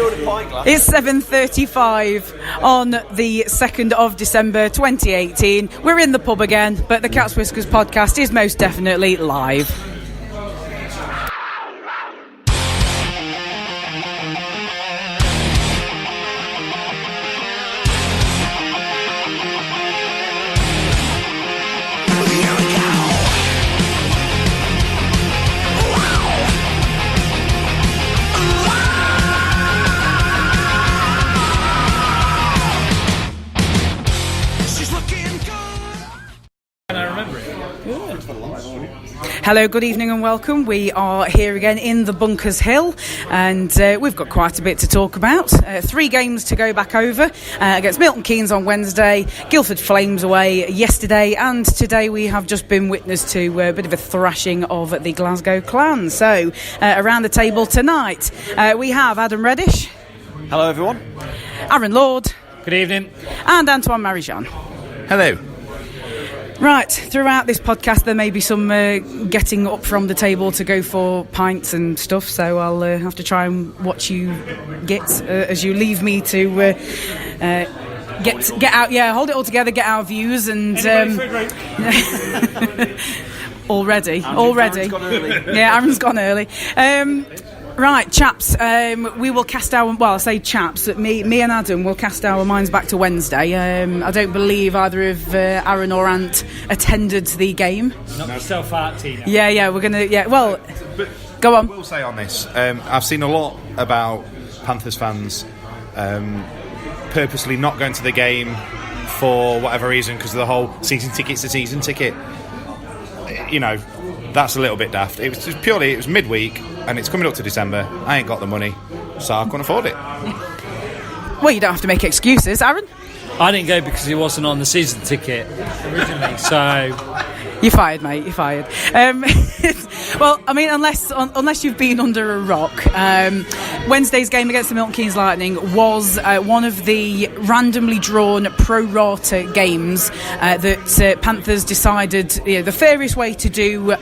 It's 7:35 on the 2nd of December 2018. We're in the pub again, but the Cat's Whiskers podcast is most definitely live. Hello, good evening and welcome. We are here again in the Bunkers Hill and we've got quite a bit to talk about. 3 games to go back over against Milton Keynes on Wednesday, Guildford Flames away yesterday, and today we have just been witness to a bit of a thrashing of the Glasgow Clan. So around the table tonight we have Adam Reddish. Hello everyone. Aaron Lord. Good evening. And Antoine Marie-Jeanne. Hello. Right, throughout this podcast there may be some getting up from the table to go for pints and stuff, so I'll have to try and watch you get as you leave me to get out, hold it all together, get our views and already. Aaron's gone early. Yeah, Aaron's gone early. Right, chaps, we will cast our... Well, I say chaps, me and Adam will cast our minds back to Wednesday. I don't believe either of Aaron or Ant attended the game. Not myself out, Tina. Yeah, we're going to... Yeah, well, go on. I will say on this, I've seen a lot about Panthers fans purposely not going to the game for whatever reason, because of the whole season ticket's a season ticket. You know, that's a little bit daft. It was midweek and it's coming up to December. I ain't got the money, so I can't afford it. Well, you don't have to make excuses, Aaron. I didn't go because he wasn't on the season ticket originally, so... You're fired, mate, you're fired. Well, I mean, unless you've been under a rock, Wednesday's game against the Milton Keynes Lightning was one of the randomly drawn pro-rata games that Panthers decided the fairest way to do.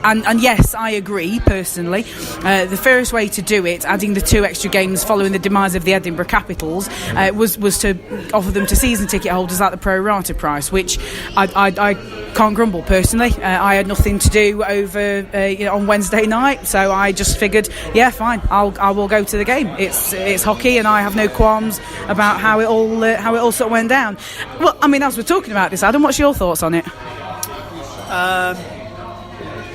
And yes, I agree, personally. The fairest way to do it, adding the 2 extra games following the demise of the Edinburgh Capitals, was to offer them to season ticket holders at the pro-rata price, which I can't grumble, personally. I had nothing to do over on Wednesday night, so I just figured, yeah, fine, I will go to the game. It's hockey, and I have no qualms about how it all sort of went down. Well, I mean, as we're talking about this, Adam, what's your thoughts on it?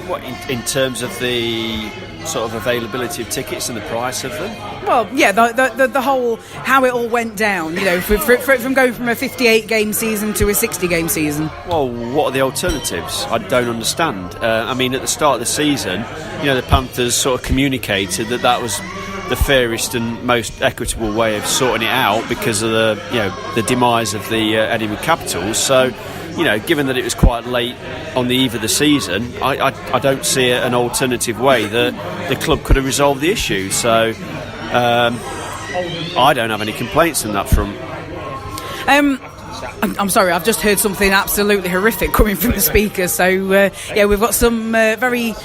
What, in terms of the sort of availability of tickets and the price of them? Well, yeah, the whole how it all went down. From going from a 58-game season to a 60-game season. Well, what are the alternatives? I don't understand. I mean, at the start of the season, the Panthers sort of communicated that was the fairest and most equitable way of sorting it out because of the demise of the Edinburgh Capitals. So, given that it was quite late on the eve of the season, I don't see an alternative way that the club could have resolved the issue. So I don't have any complaints on that front. I'm sorry, I've just heard something absolutely horrific coming from the speakers. So, we've got some very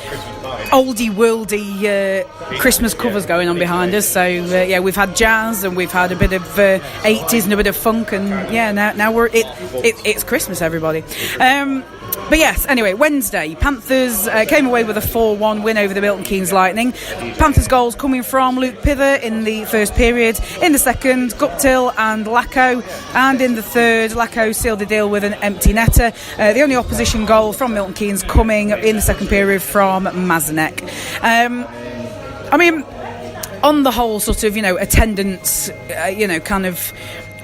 oldie-worldy Christmas covers going on behind us. So, we've had jazz and we've had a bit of 80s and a bit of funk. And, now it's Christmas, everybody. But yes, anyway, Wednesday, Panthers came away with a 4-1 win over the Milton Keynes Lightning. Panthers goals coming from Luke Pither in the first period. In the second, Guptill and Lacko. And in the third, Lacko sealed the deal with an empty netter. The only opposition goal from Milton Keynes coming in the second period from Mazanek. I mean, on the whole sort of, attendance, kind of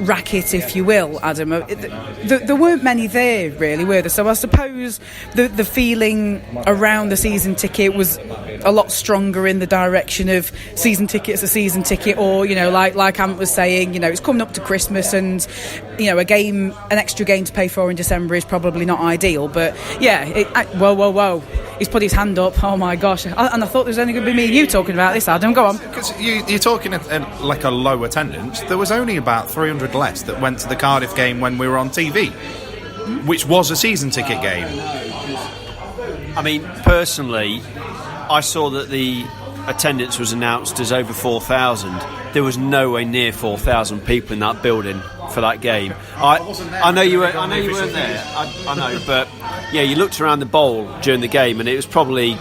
racket, if you will, Adam, there weren't many there, really, were there? So I suppose the feeling around the season ticket was a lot stronger in the direction of season ticket's a season ticket, or, like Ant was saying, it's coming up to Christmas and, an extra game to pay for in December is probably not ideal. But, whoa. He's put his hand up. Oh, my gosh. And I thought there was only going to be me and you talking about this, Adam. Go on. Because you're talking like a low attendance. There was only about 300 less that went to the Cardiff game when we were on TV, which was a season ticket game. I mean, personally, I saw that the attendance was announced as over 4,000. there was nowhere near 4,000 people in that building for that game. I know you weren't there. I know, but yeah, you looked around the bowl during the game, and it was probably,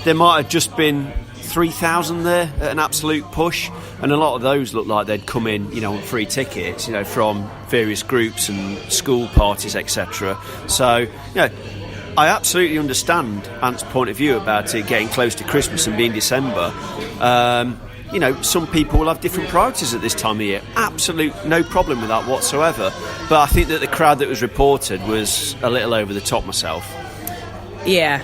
there might have just been 3,000 there at an absolute push, and a lot of those looked like they'd come in, on free tickets, from various groups and school parties, etc. So, I absolutely understand Ant's point of view about it getting close to Christmas and being December. Some people will have different priorities at this time of year. Absolute no problem with that whatsoever. But I think that the crowd that was reported was a little over the top myself. Yeah,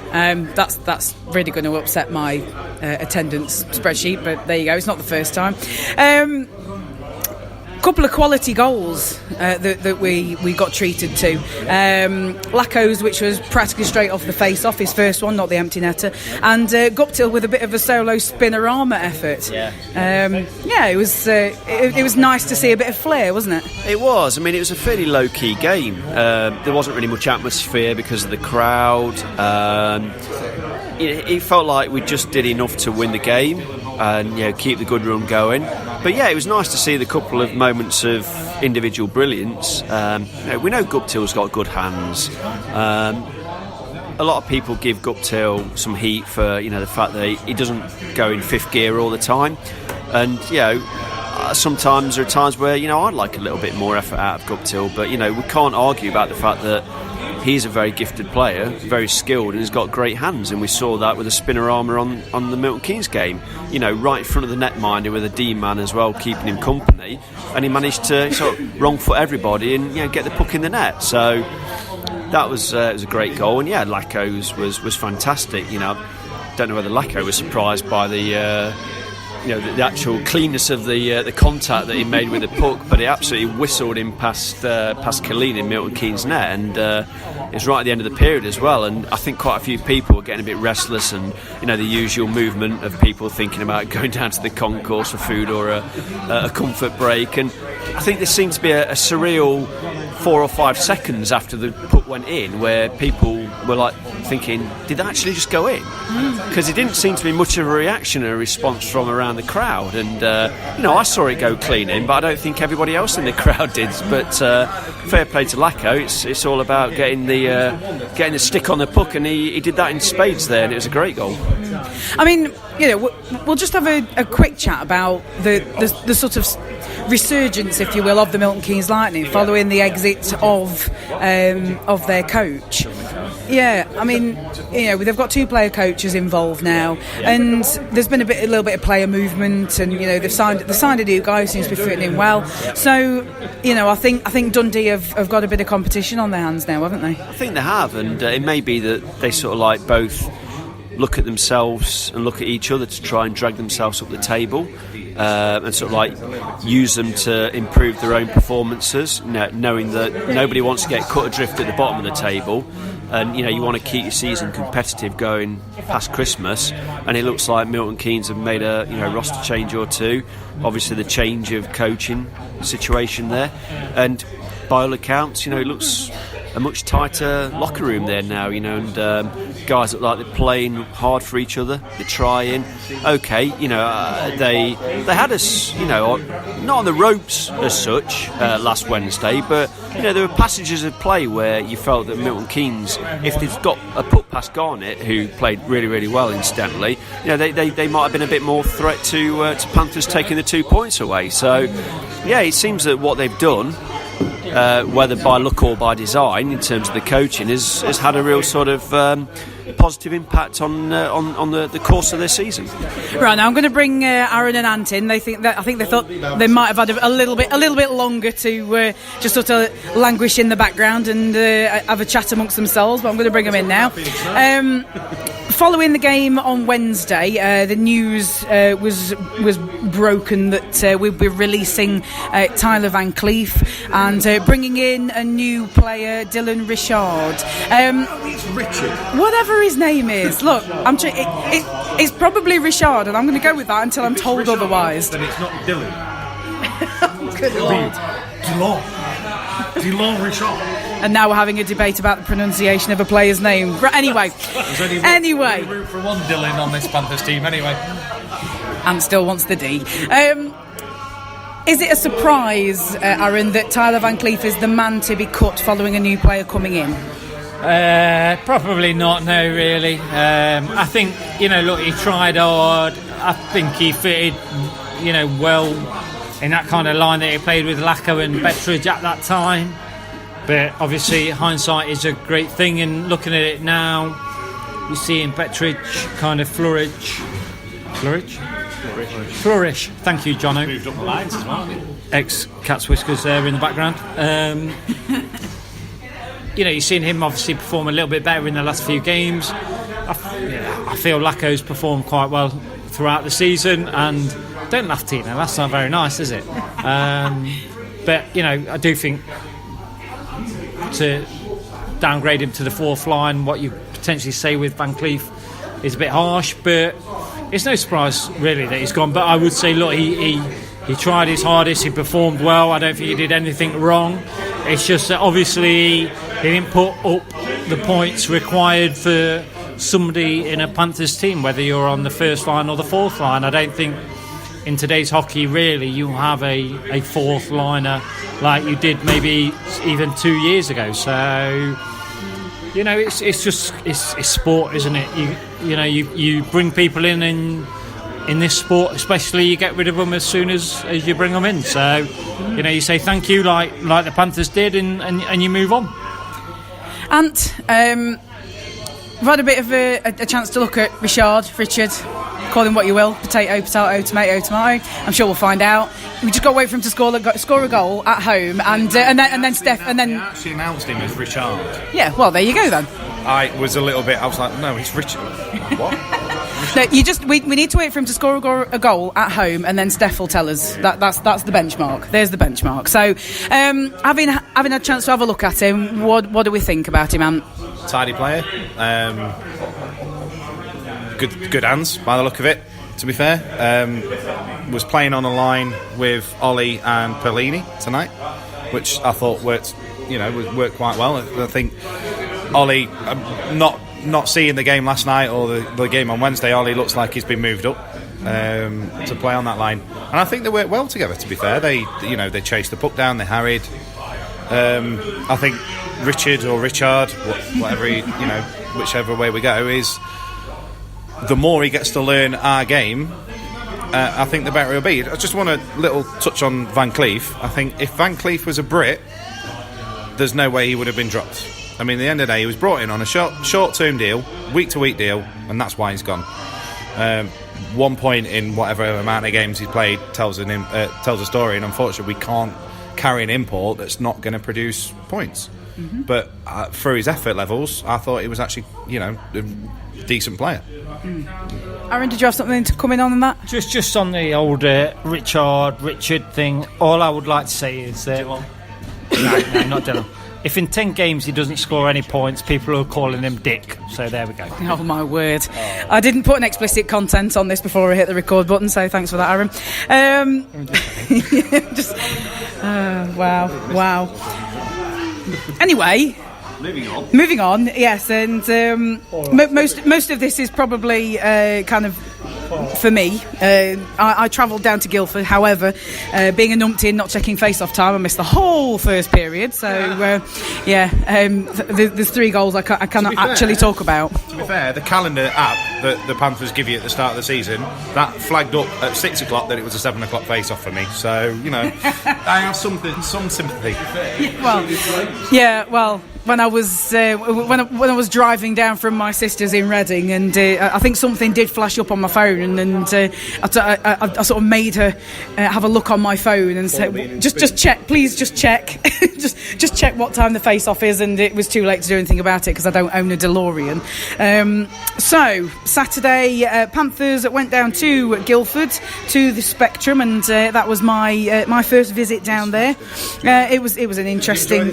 that's really going to upset my attendance spreadsheet, but there you go, it's not the first time. Couple of quality goals that we got treated to. Lacko's, which was practically straight off the face-off, his first one, not the empty netter, and Guptill with a bit of a solo spinorama effort. It was nice to see a bit of flair, wasn't it? It was. I mean, it was a fairly low-key game. There wasn't really much atmosphere because of the crowd. It felt like we just did enough to win the game and keep the good run going. But yeah, it was nice to see the couple of moments of individual brilliance. We know Guptill's got good hands. A lot of people give Guptill some heat for the fact that he doesn't go in fifth gear all the time, and sometimes there are times where I'd like a little bit more effort out of Guptill, but we can't argue about the fact that he's a very gifted player, very skilled, and he's got great hands, and we saw that with a spinorama on the Milton Keynes game, right in front of the netminder with a D-man as well, keeping him company, and he managed to sort of wrong foot everybody and get the puck in the net. So that was it was a great goal, and Lacko's was fantastic. I don't know whether Lacko was surprised by the actual cleanness of the contact that he made with the puck, but he absolutely whistled him past Colleen in Milton Keynes net, and it was right at the end of the period as well. And I think quite a few people were getting a bit restless, and the usual movement of people thinking about going down to the concourse for food or a comfort break. And I think there seemed to be a surreal 4 or 5 seconds after the puck went in where people were like thinking, did that actually just go in? Because it didn't seem to be much of a reaction or a response from around the crowd, and I saw it go clean in, but I don't think everybody else in the crowd did. But fair play to Lacko. It's all about getting the stick on the puck, and he did that in spades there, and it was a great goal. I mean, we'll just have a quick chat about the sort of resurgence, if you will, of the Milton Keynes Lightning following the exit of their coach. Yeah, I mean, they've got 2 player coaches involved now, and there's been a little bit of player movement, and they've signed a new guy who seems to be fitting in well. So, I think Dundee have got a bit of competition on their hands now, haven't they? I think they have, and it may be that they sort of like both look at themselves and look at each other to try and drag themselves up the table, and sort of like use them to improve their own performances, knowing that nobody wants to get cut adrift at the bottom of the table, and you want to keep your season competitive going past Christmas. And it looks like Milton Keynes have made a roster change or two. Obviously the change of coaching situation there, and by all accounts it looks a much tighter locker room there now, and guys look like they're playing hard for each other. They're trying. Okay, they had us, not on the ropes as such last Wednesday, but there were passages of play where you felt that Milton Keynes, if they've got a puck past Garnett, who played really, really well incidentally, they might have been a bit more threat to Panthers taking the 2 points away. So, it seems that what they've done, whether by luck or by design, in terms of the coaching, has had a real sort of positive impact on the course of their season. Right, now I'm going to bring Aaron and Ant in. I think they thought they might have had a little bit longer to just sort of languish in the background and have a chat amongst themselves, but I'm going to bring them in now. Following the game on Wednesday, the news was broken that we'd be releasing Tyler Van Cleef and bringing in a new player, Dylan Richard. It's Richard. Whatever his name is. Look, it's probably Richard, and I'm going to go with that until I'm told Richard, otherwise. Then it's not Dylan. Good Lord. Dylan Richard. And now we're having a debate about the pronunciation of a player's name. Anyway. Anyway. Root for one Dylan on this Panthers team, anyway. And still wants the D. Is it a surprise, Aaron, that Tyler Van Cleef is the man to be cut following a new player coming in? Probably not, no, really. I think, look, he tried hard. I think he fitted, well in that kind of line that he played with Lacko and Bettridge at that time. But obviously, hindsight is a great thing, and looking at it now, you see in Bettridge kind of flourish. Thank you, Jono. Moved up the lines as well. Ex-Cat's Whiskers there in the background. You've seen him obviously perform a little bit better in the last few games. I feel Lacko's performed quite well throughout the season, and don't laugh, Tina, that's not very nice, is it? But I do think to downgrade him to the fourth line, what you potentially say with Van Cleef, is a bit harsh, but it's no surprise really that he's gone. But I would say, look, he tried his hardest, he performed well. I don't think he did anything wrong. It's just that obviously he didn't put up the points required for somebody in a Panthers team, whether you're on the first line or the fourth line. I don't think in today's hockey really you have a fourth liner like you did maybe even 2 years ago. So it's sport, isn't it? You bring people in this sport, especially, you get rid of them as soon as you bring them in. So you say thank you like the Panthers did, and you move on. Ant, we've had a bit of a chance to look at Richard. Call him what you will, potato, tomato. I'm sure we'll find out. We just got to wait for him to score a goal at home, and then Steph, and then They actually announced him as Richard. Yeah, well, there you go then. I was like, no, he's Richard. What? No, we need to wait for him to score a goal at home, and then Steph will tell us that's the benchmark. There's the benchmark. So, having a chance to have a look at him, what do we think about him, Ant? Tidy player. Good hands by the look of it, to be fair. Was playing on a line with Ollie and Perlini tonight, which I thought worked quite well. I think Ollie, not seeing the game last night or the game on Wednesday, Ollie looks like he's been moved up to play on that line, and I think they worked well together, to be fair. They chased the puck down, they harried. I think Richard or Richard, whatever whichever way we go, is the more he gets to learn our game, I think the better he'll be. I just want a little touch on Van Cleef. I think if Van Cleef was a Brit, there's no way he would have been dropped. I mean, at the end of the day, he was brought in on a short-term deal, week-to-week deal, and that's why he's gone. 1 point in whatever amount of games he's played tells a story, and unfortunately we can't carry an import that's not going to produce points. Mm-hmm. But through his effort levels, I thought he was actually, a decent player. Aaron, did you have something to come in on that? Just on the old Richard thing, all I would like to say is that... No, not Dylan. If in 10 games he doesn't score any points, people are calling him Dick. So there we go. Oh my word. I didn't put an explicit content on this before I hit the record button, so thanks for that, Aaron. Wow. Anyway, moving on. Yes, and most of this is probably kind of for me. I travelled down to Guildford. However, being a numpty, not checking face-off time, I missed the whole first period. So there's 3 goals I cannot actually talk about. To be fair, the calendar app that the Panthers give you at the start of the season, that flagged up at 6 o'clock that it was a 7 o'clock face-off for me. So I have some sympathy. Well, when I was driving down from my sister's in Reading, and I think something did flash up on my phone, and I sort of made her have a look on my phone and said, just check, please, just check, just check what time the face-off is. And it was too late to do anything about it because I don't own a DeLorean. So Saturday, Panthers went down to Guildford to the Spectrum, and that was my first visit down there. It was an interesting.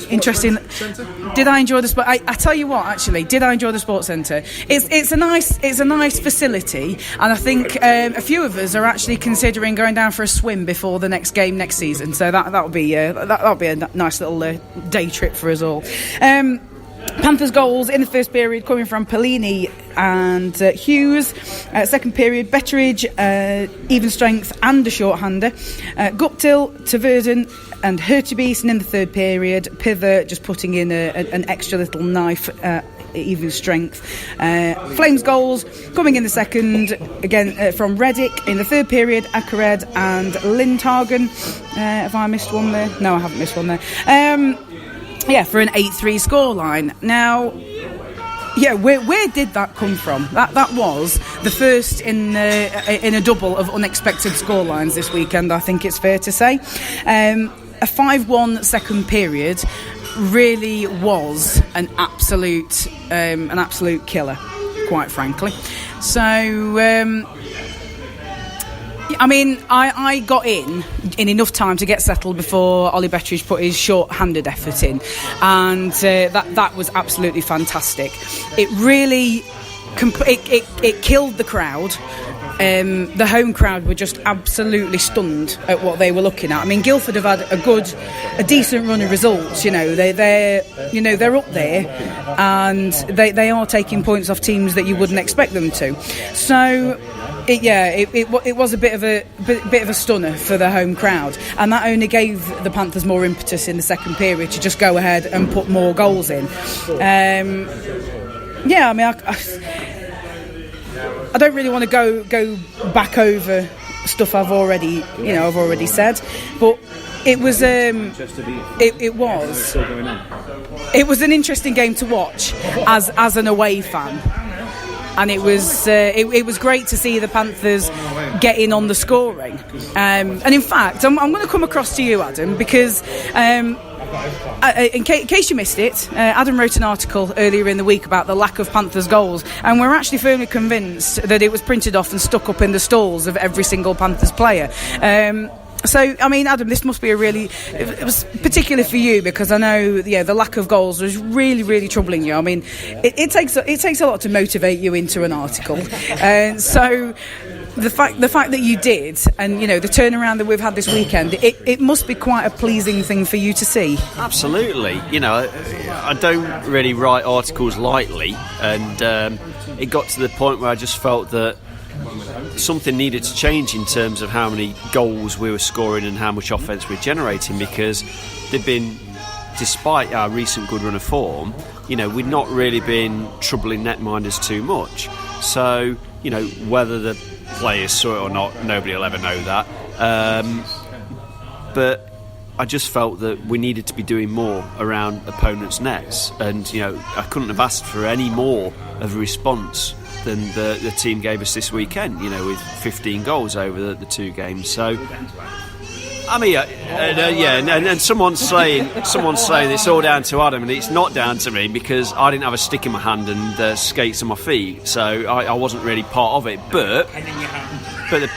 Did I enjoy the sport? I tell you what, actually, did I enjoy the sports centre? It's a nice facility, and I think a few of us are actually considering going down for a swim before the next game next season. So that'll be a nice little day trip for us all. Panthers goals in the first period coming from Pellini and Hughes. Second period, Betteridge, even strength and a short-hander. Guptill, Taverden and Hurtubise. And in the third period, Pither just putting in an extra little knife, even strength. Flames goals coming in the second, again from Reddish. In the third period, Akared and Lindhagen. Have I missed one there? No, I haven't missed one there. For an 8-3 scoreline. Now, where did that come from? That was the first in a double of unexpected scorelines this weekend, I think it's fair to say. A 5-1 second period really was an absolute killer, quite frankly. So, I got in enough time to get settled before Ollie Betteridge put his short-handed effort in, and that was absolutely fantastic. It really it killed the crowd. The home crowd were just absolutely stunned at what they were looking at. I mean, Guildford have had a decent run of results. They're up there, and they are taking points off teams that you wouldn't expect them to. So. It was a bit of a stunner for the home crowd, and that only gave the Panthers more impetus in the second period to just go ahead and put more goals in. I don't really want to go back over stuff I've already said, but it was it was an interesting game to watch as an away fan. And it was great to see the Panthers get in on the scoring. And in fact, I'm going to come across to you, Adam, because in case you missed it, Adam wrote an article earlier in the week about the lack of Panthers goals, and we're actually firmly convinced that it was printed off and stuck up in the stalls of every single Panthers player. So, Adam, this must be it was particular for you, because I know, the lack of goals was really, really troubling you. I mean, it takes a lot to motivate you into an article. So, the fact that you did, and, the turnaround that we've had this weekend, it must be quite a pleasing thing for you to see. Absolutely. I don't really write articles lightly, and it got to the point where I just felt that something needed to change in terms of how many goals we were scoring and how much offence we were generating, because they've been, despite our recent good run of form, we'd not really been troubling netminders too much. So, whether the players saw it or not, nobody will ever know that. But I just felt that we needed to be doing more around opponents' nets, and I couldn't have asked for any more of a response than the team gave us this weekend, with 15 goals over the two games. So, and someone's saying it's all down to Adam, and it's not down to me, because I didn't have a stick in my hand and skates on my feet, so I wasn't really part of it. But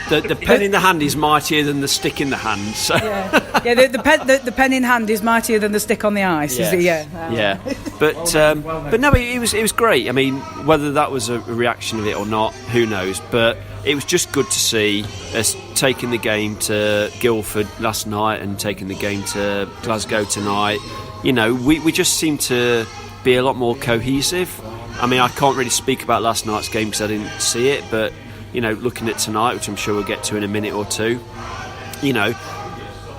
the pen in the hand is mightier than the stick in the hand. So. The pen in hand is mightier than the stick on the ice. Yes. Is it? But no, it was great. I mean, whether that was a reaction of it or not, who knows? But it was just good to see us taking the game to Guildford last night and taking the game to Glasgow tonight. We just seem to be a lot more cohesive. I mean, I can't really speak about last night's game because I didn't see it, but looking at tonight, which I'm sure we'll get to in a minute or two,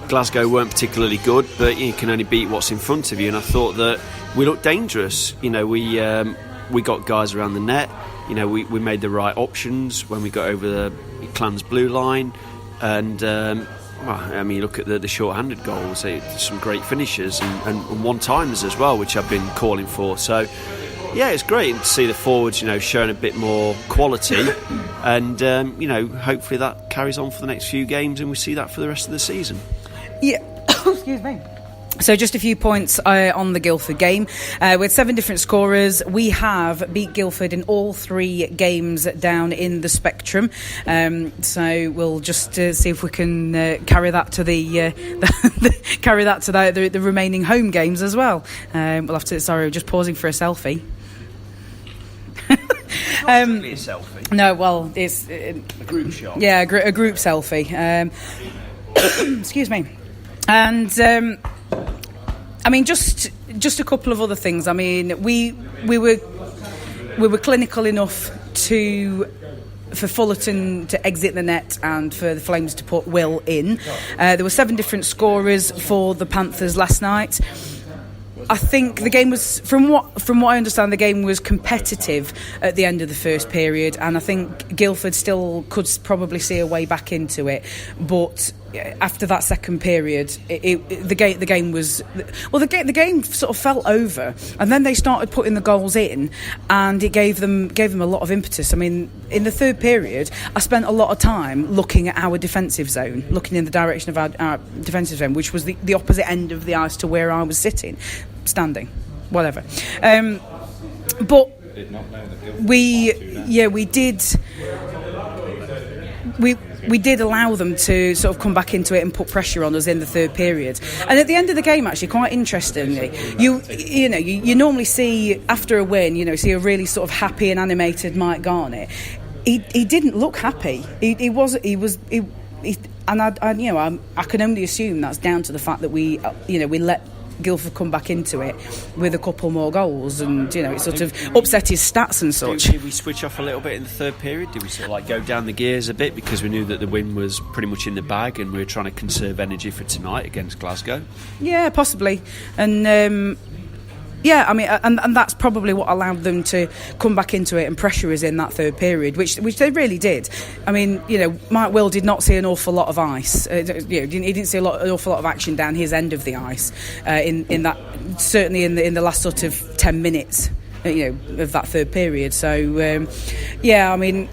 Glasgow weren't particularly good, but you can only beat what's in front of you. And I thought that we looked dangerous. We got guys around the net. We made the right options when we got over the Clan's blue line. And you look at the short-handed goals. Some great finishes and one-timers as well, which I've been calling for. So. Yeah, it's great to see the forwards, showing a bit more quality, and hopefully that carries on for the next few games, and we see that for the rest of the season. Yeah, excuse me. So just a few points on the Guildford game. With 7 different scorers, we have beat Guildford in all 3 games down in the Spectrum. So we'll just see if we can carry that to the remaining home games as well. We'll have to. Sorry, we're just pausing for a selfie. Not really a selfie. No, well, it's a group shot. Yeah, a group selfie. Excuse me. And I mean, just a couple of other things. I mean, we were clinical enough for Fullerton to exit the net and for the Flames to put Will in. There were 7 different scorers for the Panthers last night. I think the game was, from what I understand, the game was competitive at the end of the first period, and I think Guildford still could probably see a way back into it. But after that second period, the game sort of fell over, and then they started putting the goals in, and it gave them a lot of impetus. I mean, in the third period, I spent a lot of time looking at our defensive zone, looking in the direction of our defensive zone, which was the opposite end of the ice to where I was standing, whatever. But we did allow them to sort of come back into it and put pressure on us in the third period. And at the end of the game, actually, quite interestingly, you normally see, after a win, see a really sort of happy and animated Mike Garnett. He didn't look happy. I can only assume that's down to the fact that we let Guildford come back into it with a couple more goals, and it sort of upset his stats and such. Did we switch off a little bit in the third period? Did we sort of like go down the gears a bit because we knew that the win was pretty much in the bag and we were trying to conserve energy for tonight against Glasgow? Yeah, possibly. And I mean, and that's probably what allowed them to come back into it and pressure us in that third period, which they really did. I mean, Mike Will did not see an awful lot of ice. He didn't see an awful lot of action down his end of the ice in that, certainly in the last sort of 10 minutes, of that third period. So, I mean.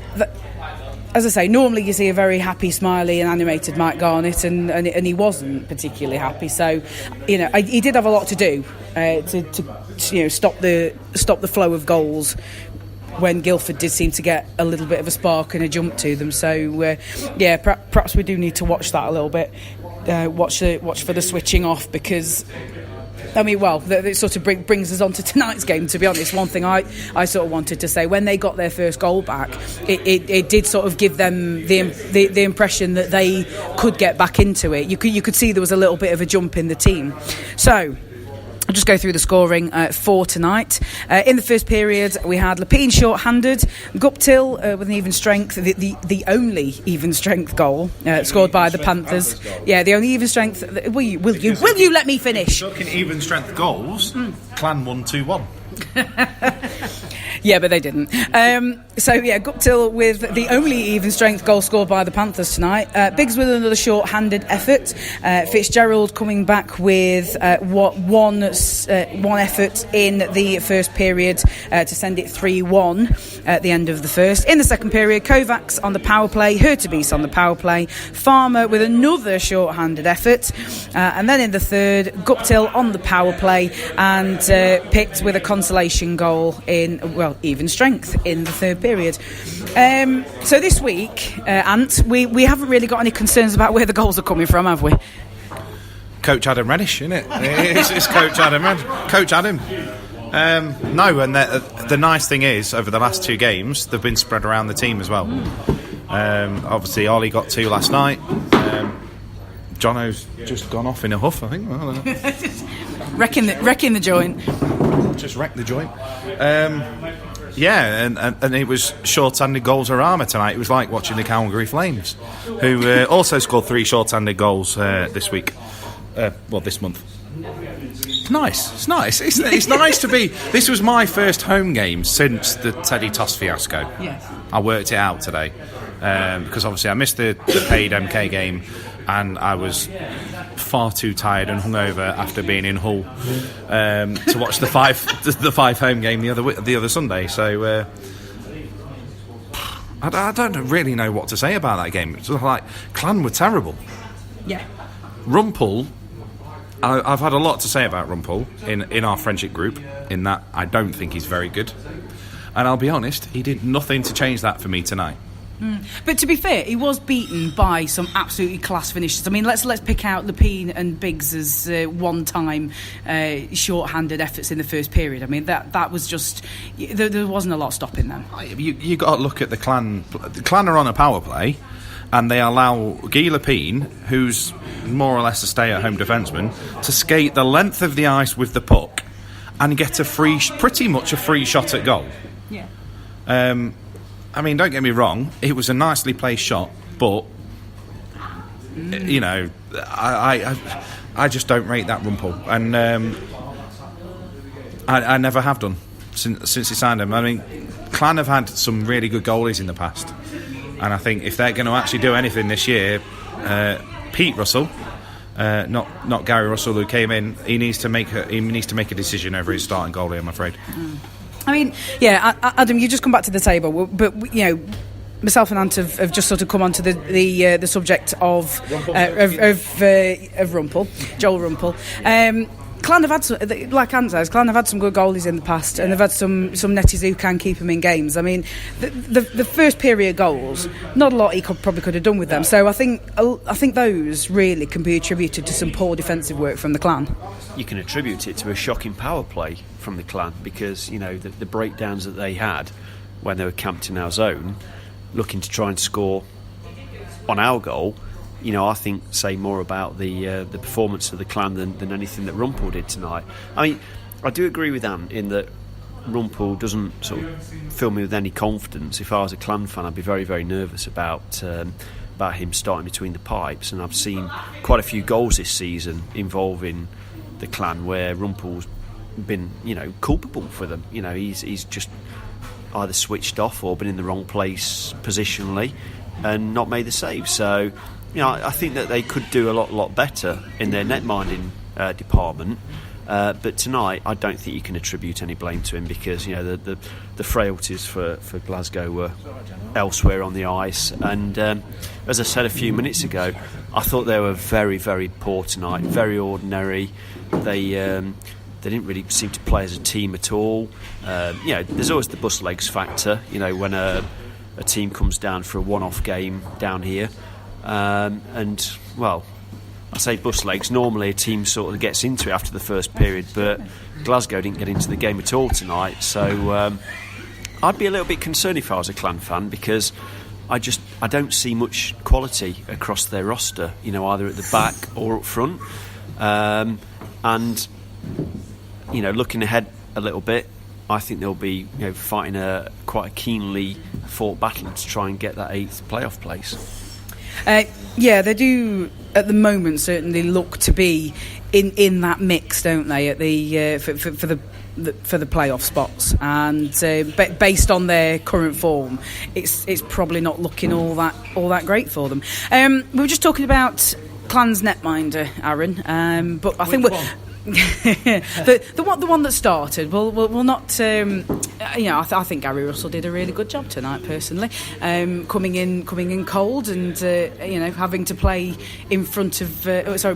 As I say, normally you see a very happy, smiley and animated Mike Garnett, and he wasn't particularly happy. So, he did have a lot to do to stop the flow of goals when Guildford did seem to get a little bit of a spark and a jump to them. So, perhaps we do need to watch that a little bit. Watch for the switching off, because I mean, it sort of brings us on to tonight's game, to be honest. One thing I sort of wanted to say, when they got their first goal back, it did sort of give them the impression that they could get back into it. You could see there was a little bit of a jump in the team. So I'll just go through the scoring for tonight. In the first period, we had Lepine short-handed, Guptill with an even strength, the only even strength goal scored by the Panthers. Yeah, the only even strength. Will you let me finish? Talking even strength goals, Clan won 2-1. Yeah, but they didn't. Guptill with the only even strength goal scored by the Panthers tonight. Biggs with another short-handed effort. Fitzgerald coming back with one effort in the first period to send it 3-1 at the end of the first. In the second period, Kovacs on the power play, Hurtubise on the power play, Farmer with another short-handed effort, and then in the third, Guptill on the power play and picked with a consolation goal in even strength in the third period. So this week, Ant, we haven't really got any concerns about where the goals are coming from, have we? Coach Adam Reddish, isn't it? It's Coach Adam Reddish. Coach Adam. No, and the nice thing is, over the last 2 games, they've been spread around the team as well. Obviously, Ollie got 2 last night. Jono's just gone off in a huff, I think. Wrecking the joint. Just wrecked the joint. And it was short-handed goals or armour tonight. It was like watching the Calgary Flames, who also scored 3 short-handed goals this week. This month. Nice. It's nice. It's nice to be. This was my first home game since the Teddy Toss fiasco. Yes. I worked it out today because obviously I missed the paid MK game, and I was far too tired and hungover after being in Hull to watch the 5 home game the other Sunday. So I don't really know what to say about that game. It's like Clan were terrible. Yeah. Rumpel. I've had a lot to say about Rumpel in our friendship group, in that I don't think he's very good. And I'll be honest, he did nothing to change that for me tonight. But to be fair, he was beaten by some absolutely class finishes. I mean, let's pick out Lepine and Biggs as one-time short-handed efforts in the first period. I mean, that was just... There wasn't a lot stopping them. You got to look at the Clan. The Clan are on a power play, and they allow Guy Lepine, who's more or less a stay-at-home defenseman, to skate the length of the ice with the puck and get pretty much a free shot at goal. Yeah. I mean, don't get me wrong, it was a nicely placed shot, but you know, I just don't rate that Rumpel, and I never have done since he signed him. I mean, Clan have had some really good goalies in the past, and I think if they're going to actually do anything this year, Pete Russell, not Gary Russell, who came in, he needs to make a decision over his starting goalie, I'm afraid. I mean, yeah, Adam, you just come back to the table, but you know, myself and Ant have just sort of come onto the subject of Rumpel, Joel Rumpel. Clan have had some, like Ant says, Clan have had some good goalies in the past, and they've had some netties who can keep them in games. I mean, the first period goals, not a lot he probably could have done with them. So I think those really can be attributed to some poor defensive work from the Clan. You can attribute it to a shocking power play from the Clan, because you know the breakdowns that they had when they were camped in our zone, looking to try and score on our goal. You know, I think say more about the performance of the Clan than anything that Rumpel did tonight. I mean, I do agree with Anne in that Rumpel doesn't sort of fill me with any confidence. If I was a Clan fan, I'd be very, very nervous about him starting between the pipes. And I've seen quite a few goals this season involving the Clan where Rumpel's been, you know, culpable for them. You know, he's just either switched off or been in the wrong place positionally and not made the save. So, you know, I think that they could do a lot better in their net-minding department. But tonight, I don't think you can attribute any blame to him, because you know the frailties for Glasgow were elsewhere on the ice. And as I said a few minutes ago, I thought they were very, very poor tonight, very ordinary. They didn't really seem to play as a team at all. You know, there's always the bus legs factor. You know, when a team comes down for a one-off game down here. And well, I say bus legs, normally a team sort of gets into it after the first period, but Glasgow didn't get into the game at all tonight. So I'd be a little bit concerned if I was a Clan fan, because I don't see much quality across their roster, you know, either at the back or up front. And you know, looking ahead a little bit, I think they'll be, you know, fighting quite a keenly fought battle to try and get that 8th playoff place. Yeah, they do at the moment certainly look to be in that mix, don't they? At the for the playoff spots, and based on their current form, it's probably not looking all that great for them. We were just talking about Clan's netminder, Aaron, but I think the one that started. We'll not. You know, I think Gary Russell did a really good job tonight, personally. Coming in cold, and you know, having to play in front of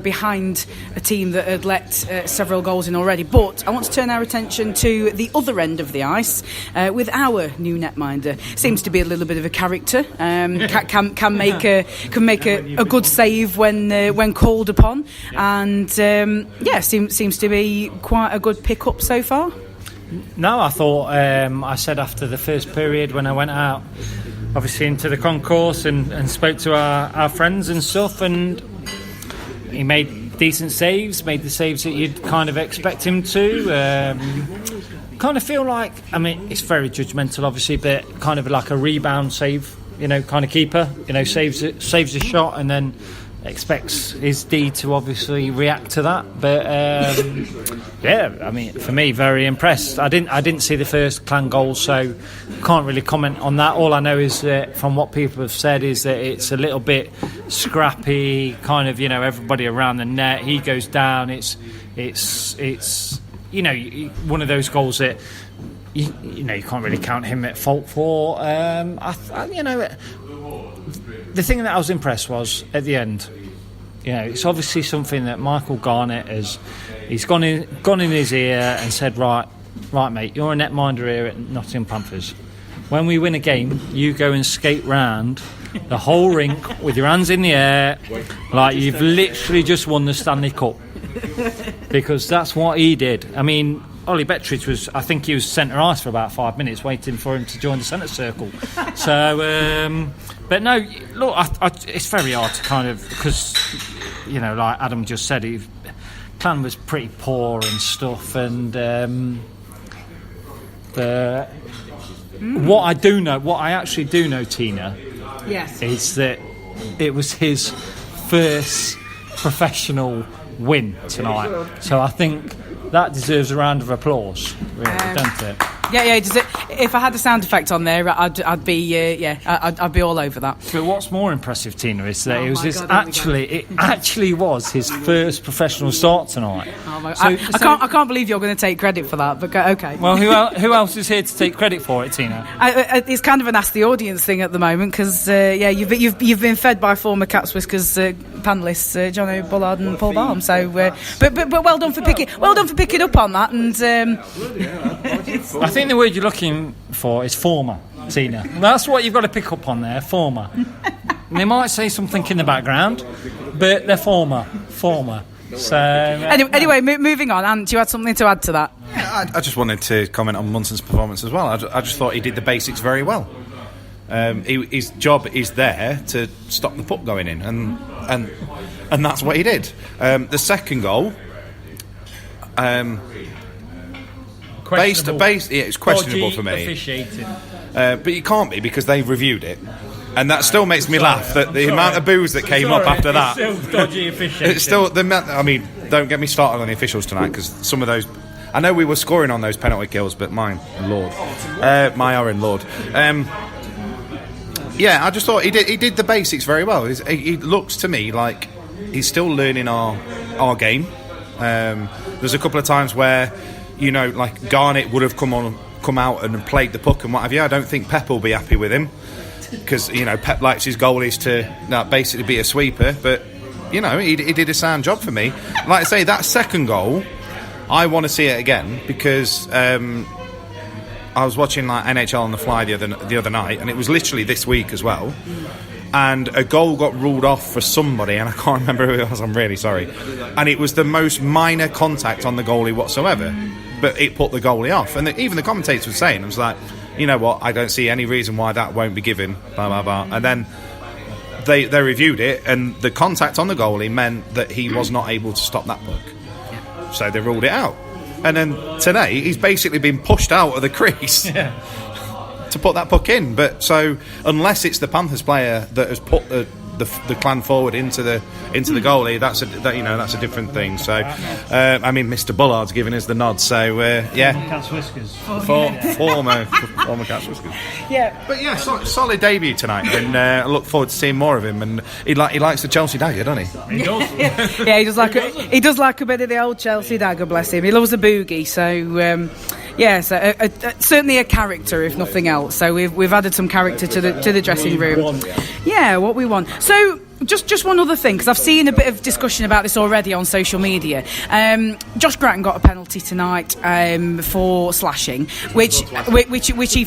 behind a team that had let several goals in already. But I want to turn our attention to the other end of the ice with our new netminder. Seems to be a little bit of a character. Can make a good save when called upon, and seems to be quite a good pick-up so far. No, I thought, I said after the first period when I went out, obviously into the concourse and spoke to our friends and stuff, and he made decent saves, made the saves that you'd kind of expect him to. Kind of feel like, I mean, it's very judgmental obviously, but kind of like a rebound save, you know, kind of keeper, you know, saves a shot and then expects his D to obviously react to that. But yeah, I mean, for me, very impressed. I didn't see the first Clan goal, so can't really comment on that. All I know is that from what people have said is that it's a little bit scrappy, kind of, you know, everybody around the net. He goes down. It's you know, one of those goals that you know you can't really count him at fault for. You know, the thing that I was impressed was at the end. You know, it's obviously something that Michael Garnett he's gone in his ear and said, right, mate, you're a netminder here at Nottingham Panthers. When we win a game, you go and skate round the whole rink with your hands in the air, like you've literally just won the Stanley Cup. Because that's what he did. I mean, Ollie Bettridge was, I think he was centre ice for about 5 minutes, waiting for him to join the centre circle. So, but no, look, it's very hard to kind of, because, you know, like Adam just said, plan was pretty poor and stuff, and what I actually do know, Tina, Yes. is that it was his first professional win tonight. So I think that deserves a round of applause, really, don't it? Yeah. If I had the sound effect on there, I'd be all over that. But what's more impressive, Tina, is that it actually was his first professional start tonight. Oh my, I can't believe you're going to take credit for that. But okay. Well, who else is here to take credit for it, Tina? It's kind of an ask the audience thing at the moment, because you've been fed by former Cat's Whiskers panellists Jono Bullard and Paul Baum. So, but well done for picking up on that. And I think the word you're looking for is former, Tina. That's what you've got to pick up on there, former. And they might say something in the background, but they're former. So anyway, moving on. Ant, you had something to add to that? I just wanted to comment on Munson's performance as well. I just thought he did the basics very well. His job is there to stop the puck going in, and that's what he did. The second goal, it's questionable for me. But you can't be, because they've reviewed it, and that still makes me laugh. That the amount of boos that came up after that. It's still dodgy officiating. It's still I mean, don't get me started on the officials tonight, because some of those. I know we were scoring on those penalty kills, but my lord, yeah, I just thought he did the basics very well. He looks to me like he's still learning our game. There's a couple of times where, you know, like Garnett would have come out and played the puck and what have you. I don't think Pep will be happy with him, because, you know, Pep likes his goalies to basically be a sweeper. But, you know, he did a sound job for me. Like I say, that second goal, I want to see it again, because I was watching like NHL on the fly the other night, and it was literally this week as well. And a goal got ruled off for somebody, and I can't remember who it was, I'm really sorry. And it was the most minor contact on the goalie whatsoever, but it put the goalie off. And even the commentators were saying, I was like, you know what, I don't see any reason why that won't be given, blah, blah, blah. And then they reviewed it, and the contact on the goalie meant that he was not able to stop that puck. So they ruled it out. And then today, he's basically been pushed out of the crease. Yeah. To put that puck in. But so unless it's the Panthers player that has put the clan forward into the goalie, that's a different thing. So I mean, Mr. Bullard's giving us the nod. So yeah, Cat's Whiskers. Former Cat's Whiskers. Yeah, but yeah, solid debut tonight, and I look forward to seeing more of him. And he likes the Chelsea dagger, doesn't he? He does. Yeah, he does like a bit of the old Chelsea dagger. Bless him. He loves a boogie. So. Yes, certainly a character, if nothing else. So we've added some character to the dressing room. Yeah, what we want. So just one other thing, because I've seen a bit of discussion about this already on social media. Josh Grattan got a penalty tonight for slashing, which he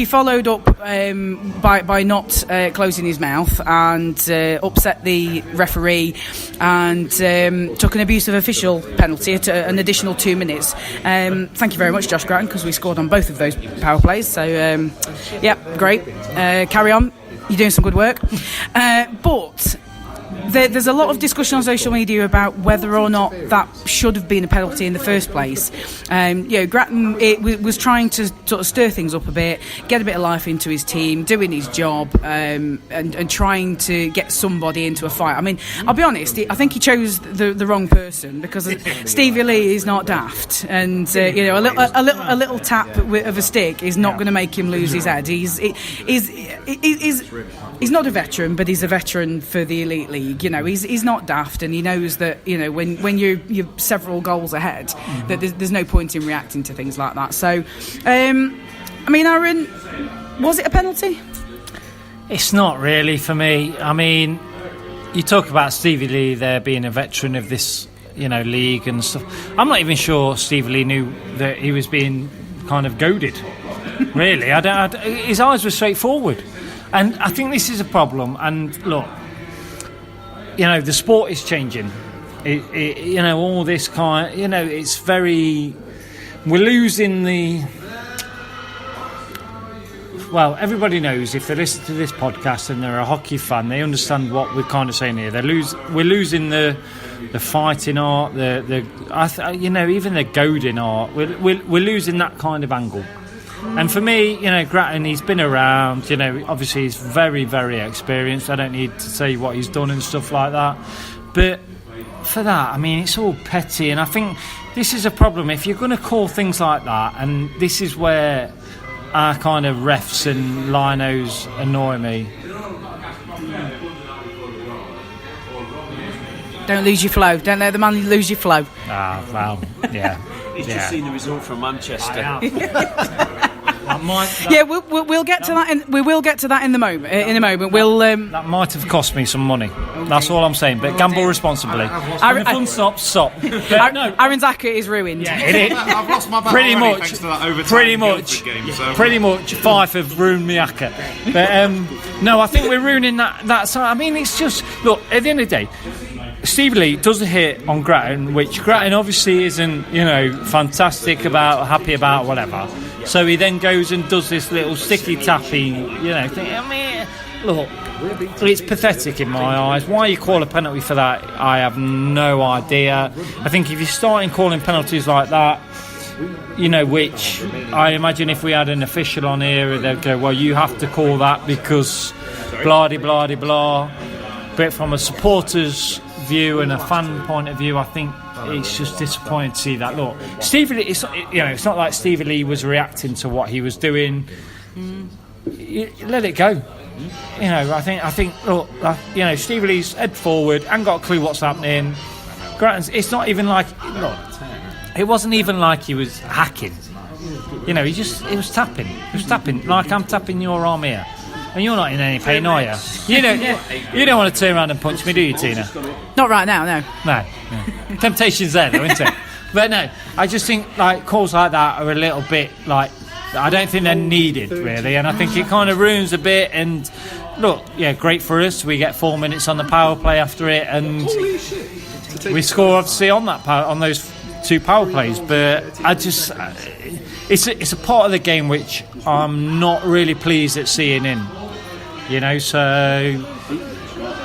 followed up by not closing his mouth and upset the referee, and took an abusive official penalty at an additional 2 minutes. Thank you very much, Josh Grattan, because we scored on both of those power plays. So yeah, great. Carry on. You're doing some good work. But there's a lot of discussion on social media about whether or not that should have been a penalty in the first place. Grattan was trying to sort of stir things up a bit, get a bit of life into his team, doing his job, and trying to get somebody into a fight. I mean, I'll be honest, I think he chose the wrong person, because Stevie Lee is not daft, and a little tap of a stick is not going to make him lose his head. He's not a veteran, but he's a veteran for the elite league. You know, he's not daft, and he knows that, you know, when you're several goals ahead, that there's no point in reacting to things like that. So, I mean, Aaron, was it a penalty? It's not really for me. I mean, you talk about Stevie Lee there being a veteran of this, you know, league and stuff. I'm not even sure Stevie Lee knew that he was being kind of goaded. Really, his eyes were straightforward. And I think this is a problem. And look, you know, the sport is changing. You know, all this kind, you know, it's very we're losing the. Well, everybody knows if they listen to this podcast and they're a hockey fan, they understand what we're kind of saying here. We're losing the fighting art, even the goading art. We're losing that kind of angle. And for me, Grattan, he's been around. Obviously he's very, very experienced. I don't need to say what he's done and stuff like that. But for that, I mean, it's all petty, and I think this is a problem. If you're going to call things like that, and this is where our kind of refs and linos annoy me. Don't lose your flow. Don't let the man lose your flow. Ah, well, yeah. He's just seen the result from Manchester. We'll get to that. We will get to that in a moment. We'll. That might have cost me some money. That's all I'm saying. But gamble responsibly. Stop. Aaron's account is ruined. Yeah, it is. I've lost my bet pretty already, much. thanks to that overtime Pretty Guildford much. Game, so. Pretty much. Fife have ruined my account. But no, I think we're ruining that. So I mean, it's just look. At the end of the day, Steve Lee does a hit on Grattan, which Grattan obviously isn't, fantastic about, happy about, whatever. So he then goes and does this little sticky tappy, thing. I mean, look, it's pathetic in my eyes. Why you call a penalty for that, I have no idea. I think if you're starting calling penalties like that, which I imagine if we had an official on here, they'd go, well, you have to call that because blah de blah de blah. But from a supporter's view and a fan point of view, I think it's just disappointing to see that. Look, Stevie Lee, it's not like Stevie Lee was reacting to what he was doing. Let it go. I think. Look, Stevie Lee's head forward, ain't got a clue what's happening. Grattan's. It's not even like. Look, it wasn't even like he was hacking. He was tapping. He was tapping like I'm tapping your arm here. And you're not in any pain, are you? You don't want to turn around and punch me, do you, Tina? Not right now, no. No. Temptation's there, though, isn't it? But no, I just think calls like that are a little bit I don't think they're needed, really, and I think it kind of ruins a bit. And look, great for us. We get 4 minutes on the power play after it, and we score obviously on those 2 power plays. But I just, it's a part of the game which I'm not really pleased at seeing in. So, and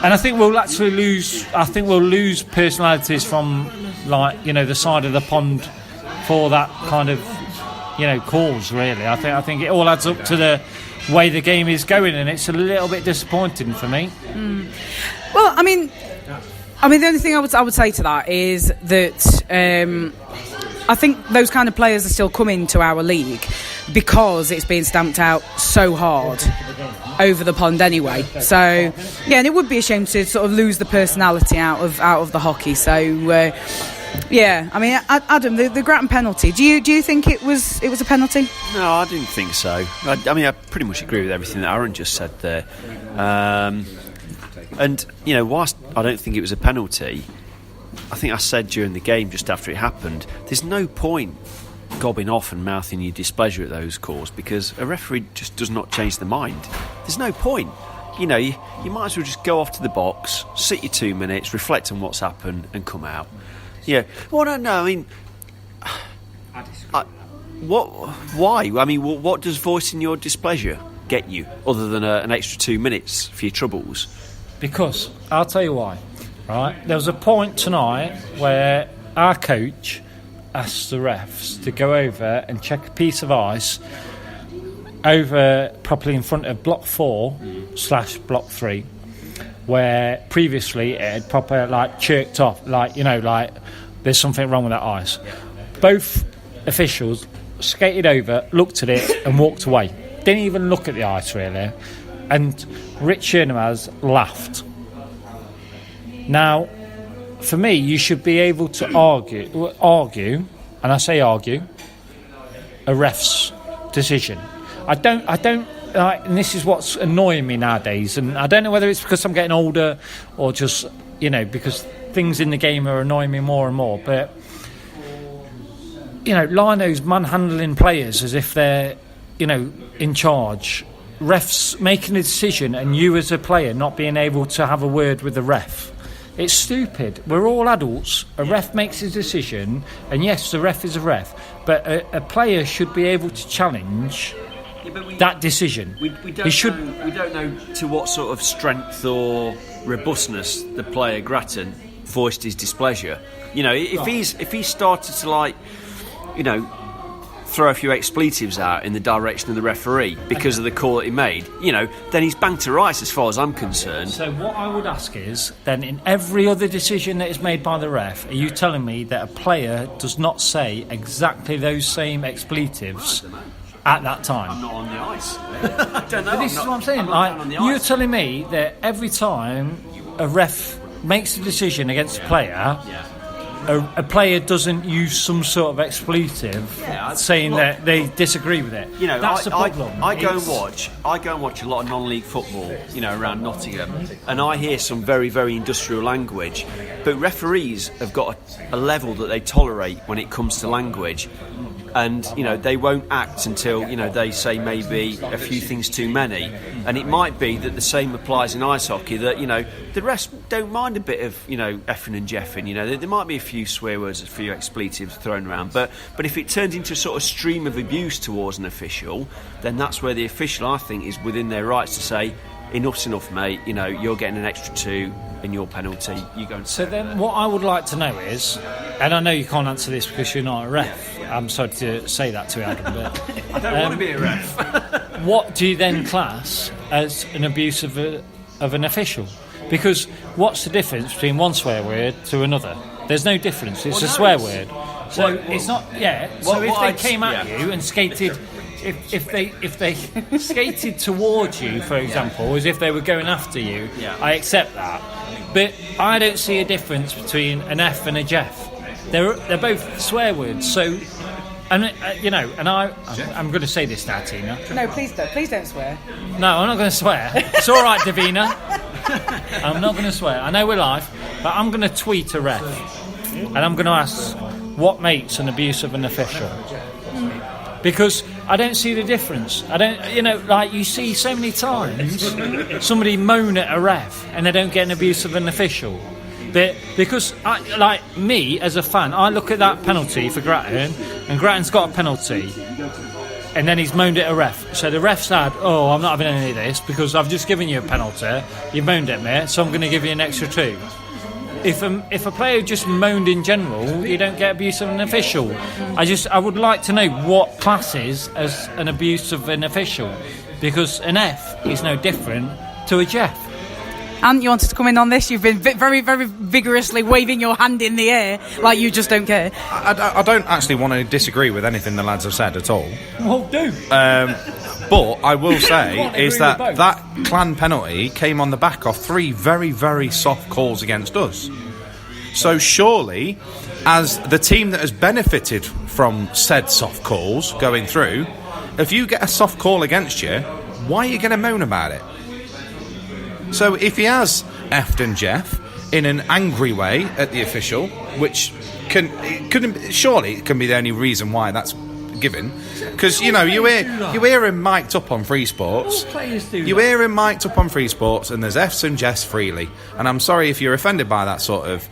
I think we'll actually lose. I think we'll lose personalities from the side of the pond for that kind of calls. Really, I think it all adds up to the way the game is going, and it's a little bit disappointing for me. Well, I mean, the only thing I would say to that is that I think those kind of players are still coming to our league because it's being stamped out so hard over the pond anyway. So and it would be a shame to sort of lose the personality out of the hockey. So I mean, Adam, the Grattan penalty. Do you think it was a penalty? No, I didn't think so. I pretty much agree with everything that Aaron just said there. And whilst I don't think it was a penalty, I think I said during the game just after it happened, there's no point gobbing off and mouthing your displeasure at those calls because a referee just does not change the mind. There's no point. You might as well just go off to the box, sit your 2 minutes, reflect on what's happened and come out. Yeah. Well, I don't know. I mean, why? I mean, what does voicing your displeasure get you other than an extra 2 minutes for your troubles? Because I'll tell you why. Right, there was a point tonight where our coach asked the refs to go over and check a piece of ice over properly in front of block 4/block 3, where previously it had proper chirked off, there's something wrong with that ice. Both officials skated over, looked at it, and walked away. Didn't even look at the ice really. And Rich Chernomaz laughed. Now, for me, you should be able to argue, and I say argue, a ref's decision. I don't, and this is what's annoying me nowadays, and I don't know whether it's because I'm getting older or just, because things in the game are annoying me more and more, but, linos manhandling players as if they're, in charge. Refs making a decision and you as a player not being able to have a word with the ref. It's stupid. We're all adults. A ref makes his decision, and yes, the ref is a ref, but a player should be able to challenge that decision. We don't know to what sort of strength or robustness the player Grattan voiced his displeasure. You know, if he started to throw a few expletives out in the direction of the referee because of the call that he made, then he's banged to rights as far as I'm concerned. So what I would ask is, then in every other decision that is made by the ref, are you telling me that a player does not say exactly those same expletives at that time? I'm not on the ice. I don't know. But this is what I'm saying. You're telling me that every time a ref makes a decision against a player, a player doesn't use some sort of expletive saying that they disagree with it. That's the problem. I go and watch a lot of non-league football, around Nottingham, and I hear some very, very industrial language. But referees have got a level that they tolerate when it comes to language. And they won't act until they say maybe a few things too many, and it might be that the same applies in ice hockey. That the rest don't mind a bit of effing and jeffing. There might be a few swear words, a few expletives thrown around, but if it turns into a sort of stream of abuse towards an official, then that's where the official, I think, is within their rights to say, enough's enough, mate. You're getting an extra 2 in your penalty. You go and so then what I would like to know is, and I know you can't answer this because you're not a ref, I'm sorry to say that to Adam, but I don't want to be a ref. What do you then class as an abuse of an official? Because what's the difference between one swear word to another? There's no difference. It's a swear word. So it's not. Yeah. So if they came at you and skated, if they skated towards you, for example, as if they were going after you, I accept that. But I don't see a difference between an F and a Jeff. They're both swear words. So, and I'm going to say this now, Tina. No, please don't swear. No, I'm not going to swear. It's all right, Davina. I'm not going to swear. I know we're live, but I'm going to tweet a ref, and I'm going to ask what makes an abuse of an official. Because I don't see the difference. I don't, you see so many times somebody moan at a ref and they don't get an abuse of an official. But because, me as a fan, I look at that penalty for Grattan, and Grattan's got a penalty, and then he's moaned at a ref. So the ref said, I'm not having any of this because I've just given you a penalty, you moaned at me, so I'm going to give you an extra 2. If a player just moaned in general, you don't get abuse of an official. I would like to know what classes as an abuse of an official, because an F is no different to a Jeff. Ant, you wanted to come in on this? You've been very, very vigorously waving your hand in the air like you just don't care. I don't actually want to disagree with anything the lads have said at all. Well, do. But I will say is that Clan penalty came on the back of 3 very, very soft calls against us. So surely, as the team that has benefited from said soft calls going through, if you get a soft call against you, why are you going to moan about it? So if he has effed and Jeff in an angry way at the official, which surely it can be the only reason why that's given, because you hear him mic'd up on Free Sports. You hear him mic'd up on Free Sports, and there's F's and Jeffs freely. And I'm sorry if you're offended by that sort of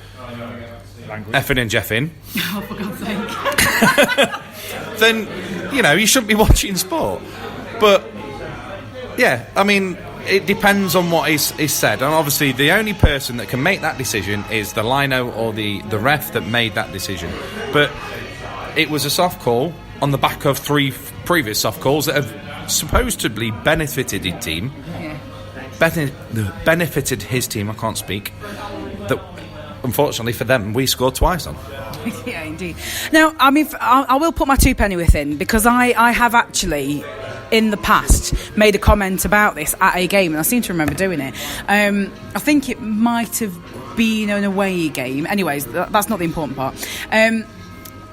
effing and jeffing. Oh, for God's sake! Then you shouldn't be watching sport. But yeah, I mean, it depends on what is said, and obviously the only person that can make that decision is the lino or the ref that made that decision. But it was a soft call on the back of 3 previous soft calls that have supposedly benefited his team. Benefited his team, I can't speak. That unfortunately for them, we scored twice on. Yeah, indeed. Now, I mean, I will put my 2 pennyworth in, because I have actually, in the past, made a comment about this at a game, and I seem to remember doing it. I think it might have been an away game. Anyways, that's not the important part.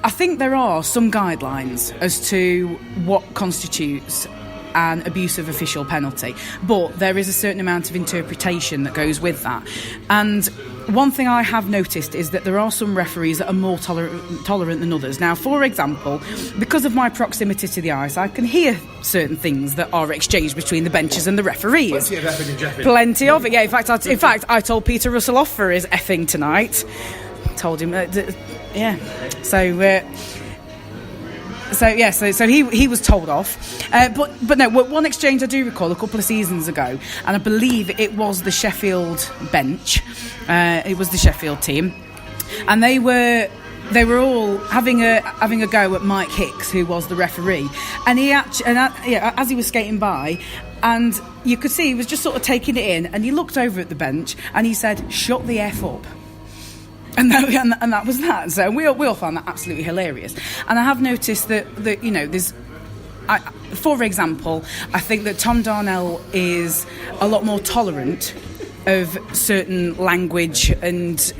I think there are some guidelines as to what constitutes an abuse of official penalty, but there is a certain amount of interpretation that goes with that. And one thing I have noticed is that there are some referees that are more tolerant than others. Now, for example, because of my proximity to the ice, I can hear certain things that are exchanged between the benches and the referees. Plenty of it, yeah. In fact, I told Peter Russell off for his effing tonight. Told him, yeah. So he was told off, but no. One exchange I do recall a couple of seasons ago, and I believe it was the Sheffield bench. It was the Sheffield team, and they were all having a go at Mike Hicks, who was the referee, and as he was skating by, and you could see he was just sort of taking it in, and he looked over at the bench and he said, "Shut the F up." And that was that. So we all found that absolutely hilarious. And I have noticed that there's, for example, I think that Tom Darnell is a lot more tolerant of certain language and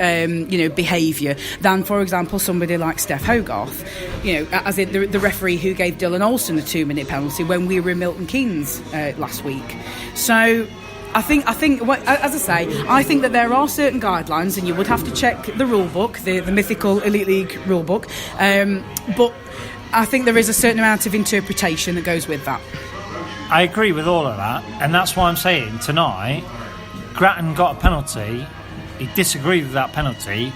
behaviour than, for example, somebody like Steph Hogarth. As in the referee who gave Dylan Olsen a 2-minute penalty when we were in Milton Keynes last week. So I think, as I say, I think that there are certain guidelines, and you would have to check the rule book, the mythical Elite League rule book. But I think there is a certain amount of interpretation that goes with that. I agree with all of that, and that's why I'm saying tonight, Grattan got a penalty. He disagreed with that penalty.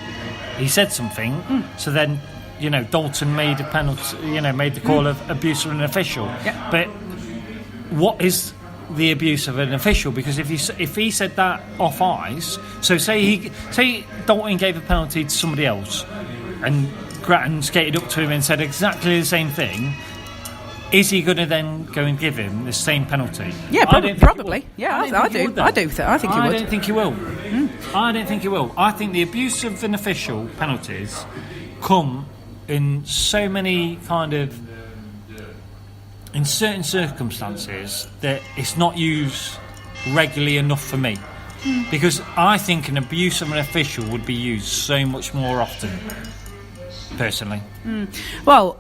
He said something. So then, Dalton made a penalty. Made the call of abuse of an official. Yeah. But what is the abuse of an official? Because if he said that off ice, so say Dalton gave a penalty to somebody else, and Grattan skated up to him and said exactly the same thing, is he going to then go and give him the same penalty? Yeah, probably. Yeah, I do. I think he would. I don't think he will. I don't think he will. I think the abuse of an official penalties come in so many in certain circumstances that it's not used regularly enough for me. Because I think an abuse of an official would be used so much more often, personally. Well,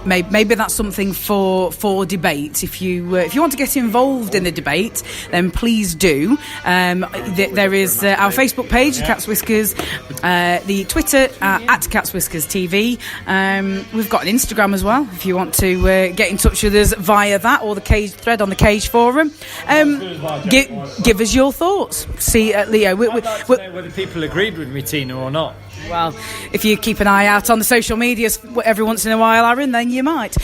maybe that's something for debate. If you want to get involved in the debate, then please do. There is our Facebook page, Cat's Whiskers, the Twitter at Cat's Whiskers TV. We've got an Instagram as well. If you want to get in touch with us via that, or the Cage thread on the Cage forum, give us your thoughts. See, Leo, whether people agreed with me, Tina, or not. Well, if you keep an eye out on the social medias every once in a while, Aaron, then you might.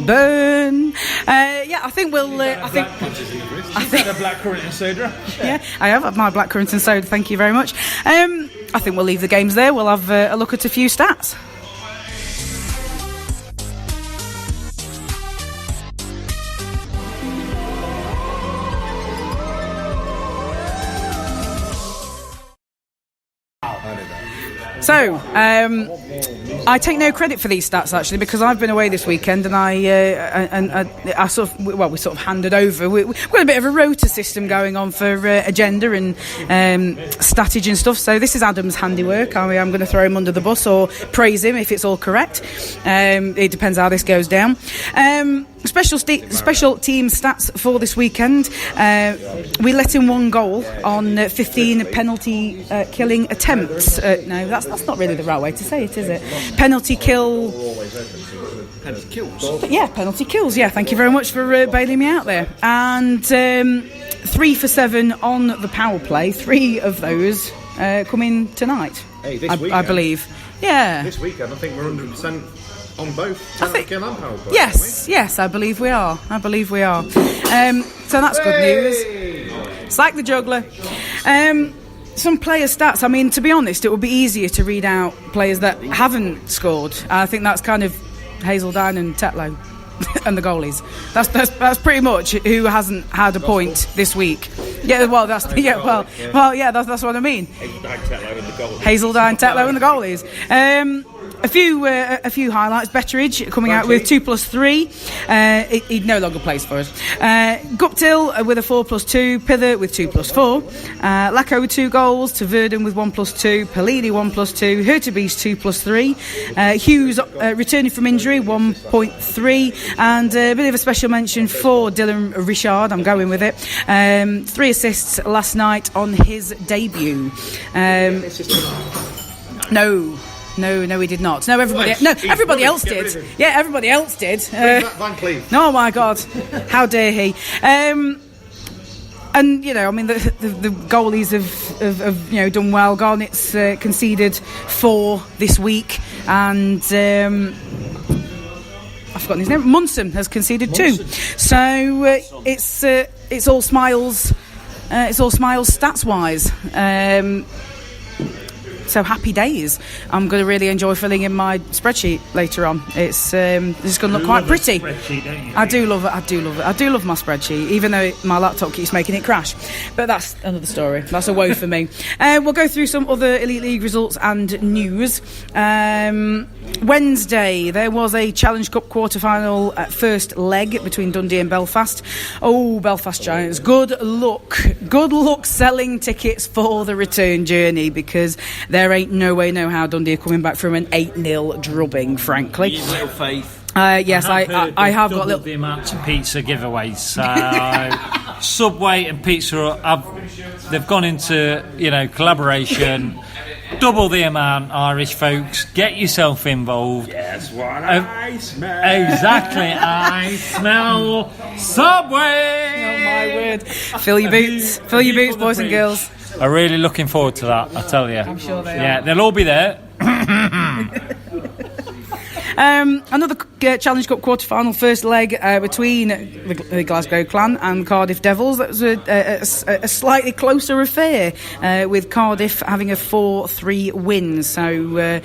Burn. I think we'll. I think a blackcurrant and soda. Yeah, I have had my blackcurrant and soda. Thank you very much. I think we'll leave the games there. We'll have a look at a few stats. So, I take no credit for these stats actually, because I've been away this weekend, and I sort of, we sort of handed over. We've got a bit of a rota system going on for agenda and statage and stuff. So this is Adam's handiwork. I'm going to throw him under the bus or praise him if it's all correct. It depends how this goes down. Special team stats for this weekend. We let in 1 goal on 15 penalty killing attempts. No, that's not really the right way to say it, is it? Penalty kills. Yeah, penalty kills. Yeah, thank you very much for bailing me out there. And 3 for 7 on the power play. 3 of those come in tonight. Hey, I believe. Yeah. This weekend, I think we're 100% on both penalty kill and power play. Yes, I believe we are. So that's good news. It's like the juggler. Some player stats. I mean, to be honest, it would be easier to read out players that haven't scored. I think that's kind of Hazeldown and Tetlow and the goalies. That's pretty much who hasn't had a point this week. Yeah, well, that's what I mean. Hazeldown, Tetlow and the goalies. A few highlights. Betteridge coming out with 2+3. He no longer plays for us. Guptill with a 4+2. Pither with 2+4. Lacko with 2 goals. Taverden with 1+2. Pellini 1+2. Hurtubise 2+3. Hughes returning from injury 1.3. And a bit of a special mention for Dylan Richard. I'm going with it. 3 assists last night on his debut. No, he did not. No, everybody else did. Yeah, everybody else did. Van Cleef. Oh my God, how dare he? And I mean, the goalies have done well. Garnett's conceded 4 this week, and I've forgotten his name. Munson has conceded 2. So it's all smiles. It's all smiles stats wise. So happy days. I'm going to really enjoy filling in my spreadsheet later on. It's going to look quite pretty. I do love it. I do love my spreadsheet, even though my laptop keeps making it crash. But that's another story. That's a woe for me. We'll go through some other Elite League results and news. Wednesday, there was a Challenge Cup quarter-final first leg between Dundee and Belfast. Oh, Belfast Giants, good luck selling tickets for the return journey, because there ain't no way, no how Dundee are coming back from an 8-0 drubbing, frankly. Little faith. Yes, I have got the amount of pizza giveaways. So Subway and Pizza they've gone into collaboration. Double the amount, Irish folks. Get yourself involved. That's what I smell. Exactly, I smell Subway. Oh my word! Fill your boots, boys and girls. I'm really looking forward to that. I tell you. I'm sure they are. Yeah, they'll all be there. Another Challenge Cup quarter-final first leg between the Glasgow Clan and Cardiff Devils. That was a slightly closer affair, with Cardiff having a 4-3 win. So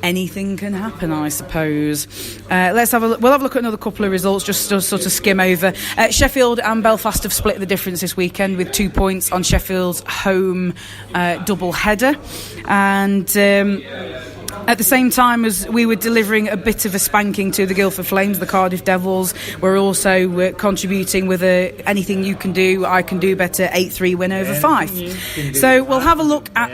anything can happen, I suppose. Let's have a look. We'll have a look at another couple of results, just to sort of skim over. Sheffield and Belfast have split the difference this weekend with 2 points on Sheffield's home double header, and at the same time as we were delivering a bit of a spanking to the Guildford Flames, the Cardiff Devils were also contributing with a anything you can do, I can do better 8-3 win over Fife. So we'll have a look at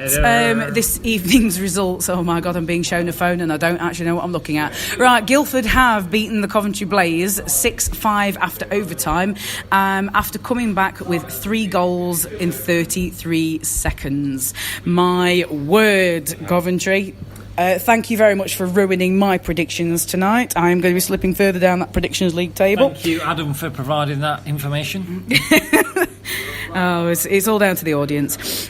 this evening's results. Oh my God, I'm being shown a phone and I don't actually know what I'm looking at. Right, Guildford have beaten the Coventry Blaze 6-5 after overtime, after coming back with 3 goals in 33 seconds. My word, Coventry. Thank you very much for ruining my predictions tonight. I'm going to be slipping further down that predictions league table. Thank you, Adam, for providing that information. Oh, it's all down to the audience.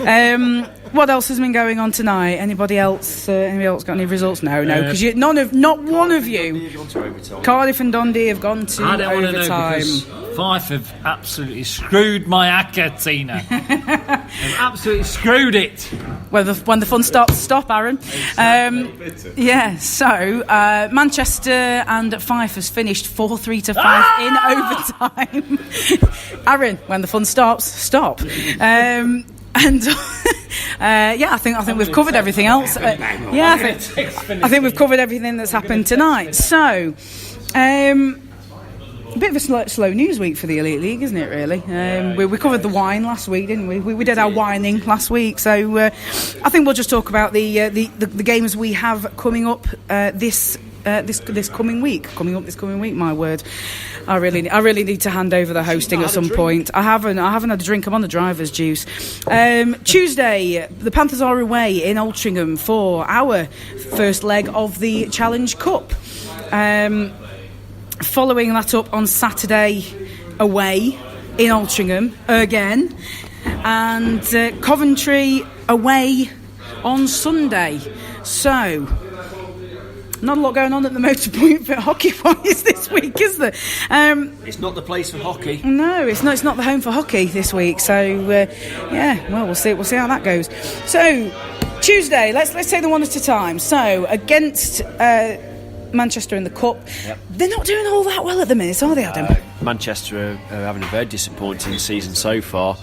What else has been going on tonight? Anybody else? Anybody else got any results? No, because not one of you. Cardiff and Dundee have gone to I don't overtime. Want to know, because Fife have absolutely screwed my acca, Tina. They've absolutely screwed it. When the fun starts to stop, Aaron. Yeah, so Manchester and Fife has finished 4-3 to 5 in overtime. Aaron, when the fun stops, stop. And I think we've covered everything else. I think we've covered everything that's happened tonight. So, a bit of a slow news week for the Elite League, isn't it, really? We covered the wine last week, didn't we? We did our whining last week, so I think we'll just talk about the games we have coming up this coming week. My word, I really need to hand over the hosting at some point. I haven't had a drink. I'm on the driver's juice. Tuesday, the Panthers are away in Altrincham for our first leg of the Challenge Cup. Following that up on Saturday, away in Altrincham again, and Coventry away on Sunday. So, not a lot going on at the Motorpoint for hockey-wise this week, is there? It's not the place for hockey. No, it's not the home for hockey this week. So, we'll see how that goes. So, Tuesday, let's take them one at a time. So, against Manchester in the Cup. Yep. They're not doing all that well at the minute, are they, Adam? Manchester are having a very disappointing season so far,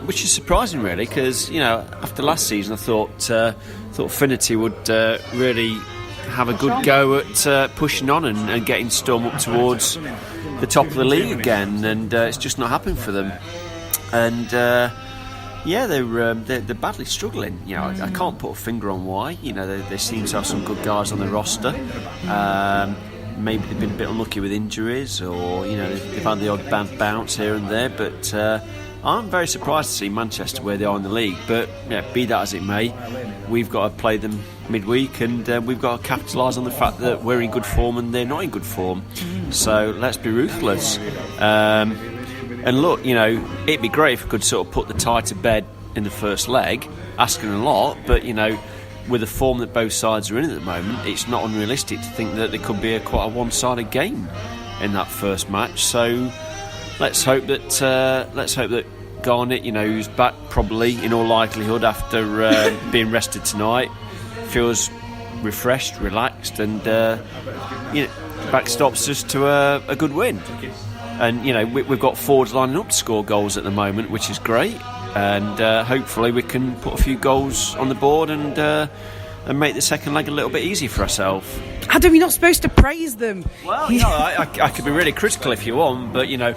which is surprising, really, because after last season I thought Finity would really have a good go at pushing on and getting Storm up towards the top of the league again, and it's just not happened for them. And they're badly struggling. You know, I can't put a finger on why. You know, they seem to have some good guys on the roster. Maybe they've been a bit unlucky with injuries, or you know, they've had the odd bounce here and there. But I'm very surprised to see Manchester where they are in the league. But be that as it may, we've got to play them midweek, and we've got to capitalise on the fact that we're in good form and they're not in good form. So let's be ruthless. And look, you know, it'd be great if we could sort of put the tie to bed in the first leg, asking a lot, but you know, with the form that both sides are in at the moment, it's not unrealistic to think that there could be quite a one-sided game in that first match. So let's hope that Garnett, you know, who's back probably in all likelihood after being rested tonight, feels refreshed, relaxed, and backstops us to a good win. And you know, we've got forwards lining up to score goals at the moment, which is great. And hopefully we can put a few goals on the board and make the second leg a little bit easier for ourselves. Adam, you're not supposed to praise them. Well, you know, I could be really critical if you want, but you know,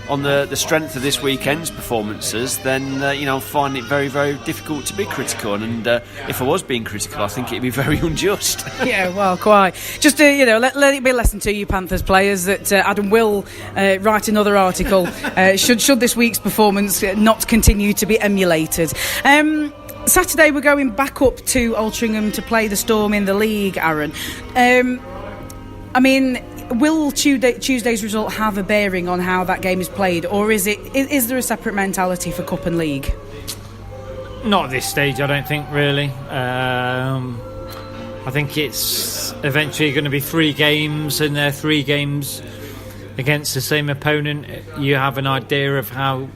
on the strength of this weekend's performances, then you know, I find it very, very difficult to be critical. And if I was being critical, I think it'd be very unjust. Yeah, well, quite. Just you know, let it be a lesson to you Panthers players that Adam will write another article should this week's performance not continue to be emulated. Saturday we're going back up to Altrincham to play the Storm in the league, Aaron. I mean, will Tuesday's result have a bearing on how that game is played, or is there a separate mentality for Cup and League? Not at this stage, I don't think, really. I think it's eventually going to be 3 games, and they're 3 games against the same opponent. You have an idea of how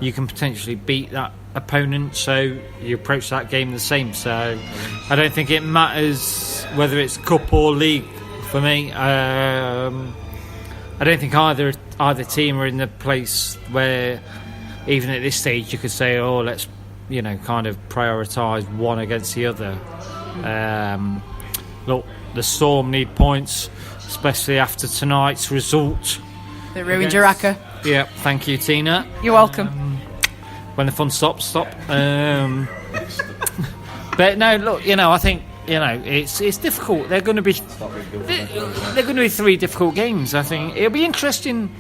you can potentially beat that opponent, so you approach that game the same. So I don't think it matters whether it's Cup or League for me. I don't think either team are in the place where even at this stage you could say, oh, let's, you know, kind of prioritise one against the other. Look, the Storm need points, especially after tonight's result. They ruined your acca. Yeah, thank you, Tina. You're welcome. When the fun stops, stop. But no, look, you know, I think, you know, it's difficult. They're going to be 3 difficult games. I think it'll be interesting.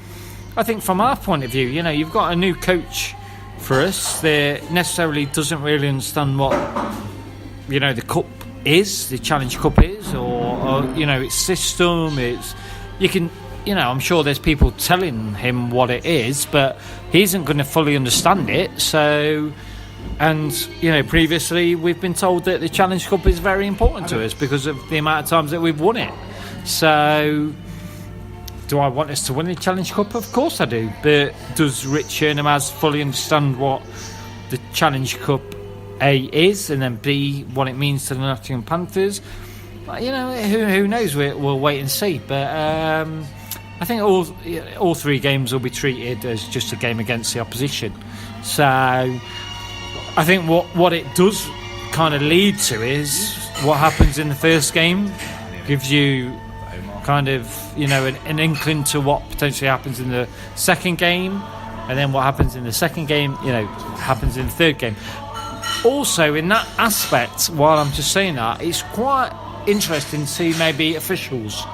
I think from our point of view, you know, you've got a new coach for us. They necessarily doesn't really understand what, you know, the cup is, the Challenge Cup is, or you know, its system. You can. You know, I'm sure there's people telling him what it is, but he isn't going to fully understand it. So, and, you know, previously we've been told that the Challenge Cup is very important to us because of the amount of times that we've won it. So, do I want us to win the Challenge Cup? Of course I do. But does Rich Chernamaz fully understand what the Challenge Cup A is, and then B, what it means to the Nottingham Panthers? You know, who knows? We'll wait and see. But I think all 3 games will be treated as just a game against the opposition. So I think what it does kind of lead to is what happens in the first game gives you kind of, you know, an inkling to what potentially happens in the second game, and then what happens in the second game, you know, happens in the third game. Also, in that aspect, while I'm just saying that, it's quite interesting to see maybe officials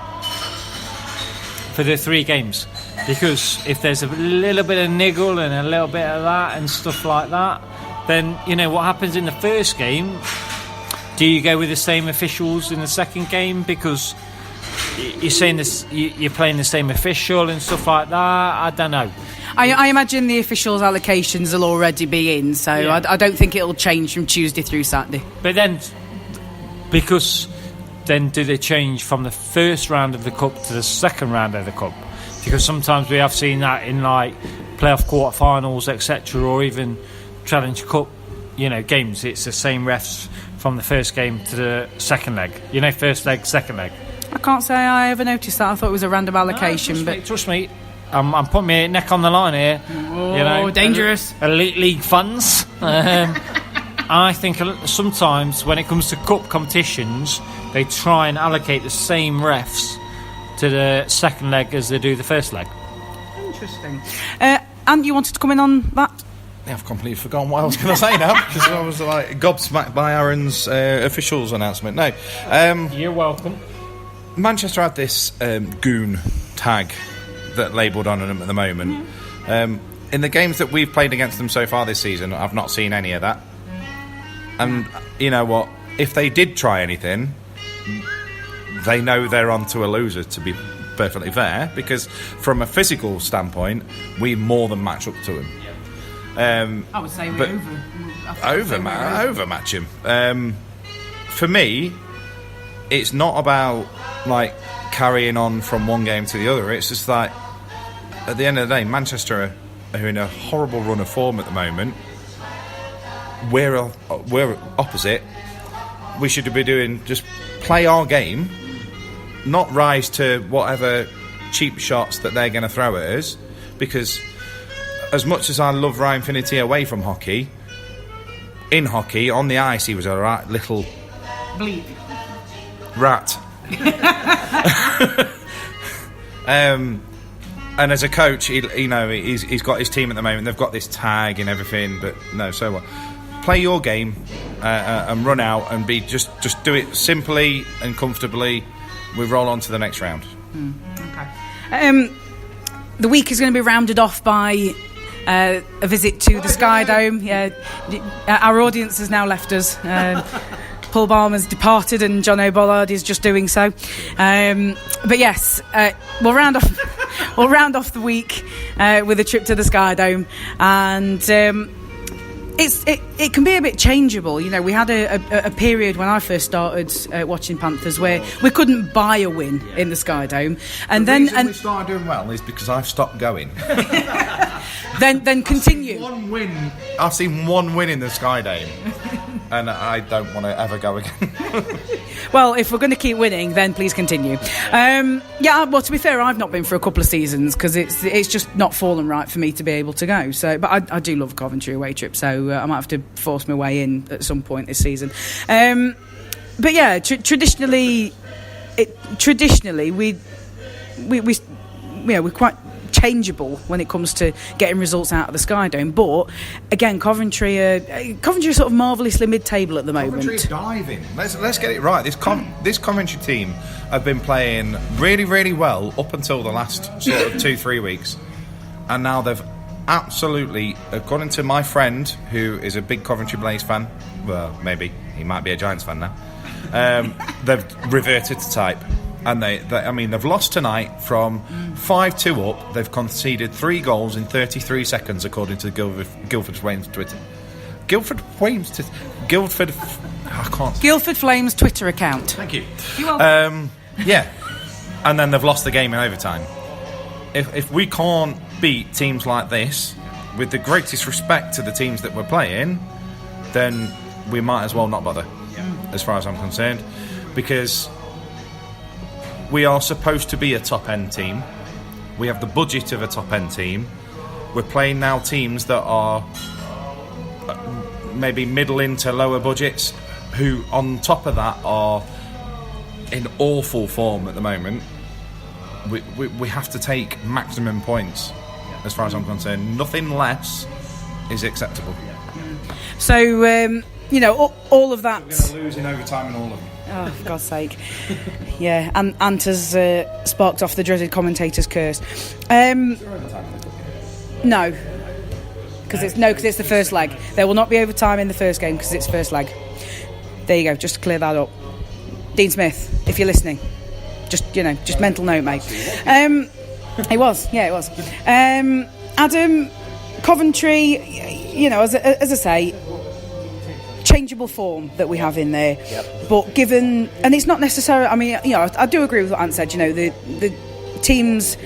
for the 3 games, because if there's a little bit of niggle and a little bit of that and stuff like that, then, you know, what happens in the first game, do you go with the same officials in the second game because you're saying this, you're playing the same official and stuff like that? I don't know. I imagine the officials' allocations will already be in, so yeah. I don't think it'll change from Tuesday through Saturday. But then, because then do they change from the first round of the Cup to the second round of the Cup? Because sometimes we have seen that in like playoff quarterfinals, etc., or even Challenge Cup, you know, games. It's the same refs from the first game to the second leg. You know, first leg, second leg. I can't say I ever noticed that. I thought it was a random allocation. No, trust me. I'm putting my neck on the line here. Oh, you know, dangerous. Elite League funds. I think sometimes when it comes to cup competitions, they try and allocate the same refs to the second leg as they do the first leg. Interesting. And you wanted to come in on that? Yeah, I've completely forgotten what I was going to say now because I was like gobsmacked by Aaron's officials announcement. No, you're welcome. Manchester had this goon tag that labelled on them at the moment. In the games that we've played against them so far this season, I've not seen any of that. And you know what? If they did try anything, they know they're onto a loser, to be perfectly fair, because from a physical standpoint, we more than match up to them. I would say we overmatch him. For me, it's not about like carrying on from one game to the other. It's just like at the end of the day, Manchester are in a horrible run of form at the moment. We're opposite. We should be doing just play our game, not rise to whatever cheap shots that they're going to throw at us. Because as much as I love Ryan Finity away from hockey, in hockey on the ice he was a right little bleep rat. And as a coach, he's got his team at the moment. They've got this tag and everything, but no. So what? Play your game and run out and be just do it simply and comfortably. We roll on to the next round. Okay. The week is going to be rounded off by a visit to the Sky Dome. Yeah, our audience has now left us. Paul Balmer's departed and John O'Bollard is just doing so. But yes, we'll round off the week with a trip to the Sky Dome, and it can be a bit changeable. You know, we had a period when I first started watching Panthers where we couldn't buy a win in the Sky Dome, and the reason we started doing well is because I've stopped going. then continue. I've seen one win in the Sky Dome. And I don't want to ever go again. Well, if we're going to keep winning, then please continue. Well, to be fair, I've not been for a couple of seasons because it's just not fallen right for me to be able to go. So, but I do love a Coventry away trip, so I might have to force my way in at some point this season. But yeah, traditionally, we're quite changeable when it comes to getting results out of the Sky Dome, but again, Coventry are sort of marvellously mid-table at the moment. Coventry are diving. Let's get it right. This Coventry team have been playing really, really well up until the last sort of 2-3 weeks, and now they've absolutely, according to my friend who is a big Coventry Blaze fan, well, maybe he might be a Giants fan now, they've reverted to type. And they've lost tonight from 5-2 up. They've conceded 3 goals in 33 seconds, according to the Guildford Flames Twitter. Guildford Flames Twitter account. Thank you. Yeah, and then they've lost the game in overtime. If we can't beat teams like this, with the greatest respect to the teams that we're playing, then we might as well not bother, as far as I'm concerned, because we are supposed to be a top-end team. We have the budget of a top-end team. We're playing now teams that are maybe middle into lower budgets, who on top of that are in awful form at the moment. We have to take maximum points, as far as I'm concerned. Nothing less is acceptable. So, all of that. We're going to lose in overtime in all of them. Oh, for God's sake. Yeah, and Ant has sparked off the dreaded commentator's curse. No. Because it's the first leg. There will not be overtime in the first game because it's first leg. There you go, just to clear that up. Dean Smith, if you're listening, just mental note, mate. It was. Adam, Coventry, as I say, changeable form that we have in there, but given, and it's not necessarily, I do agree with what Ant said, the teams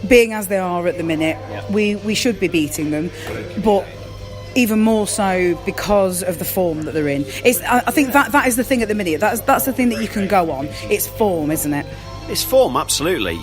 being as they are at the minute, we should be beating them, but even more so because of the form that they're in. I think that is the thing at the minute, that's the thing that you can go on. It's form, isn't it? It's form, absolutely.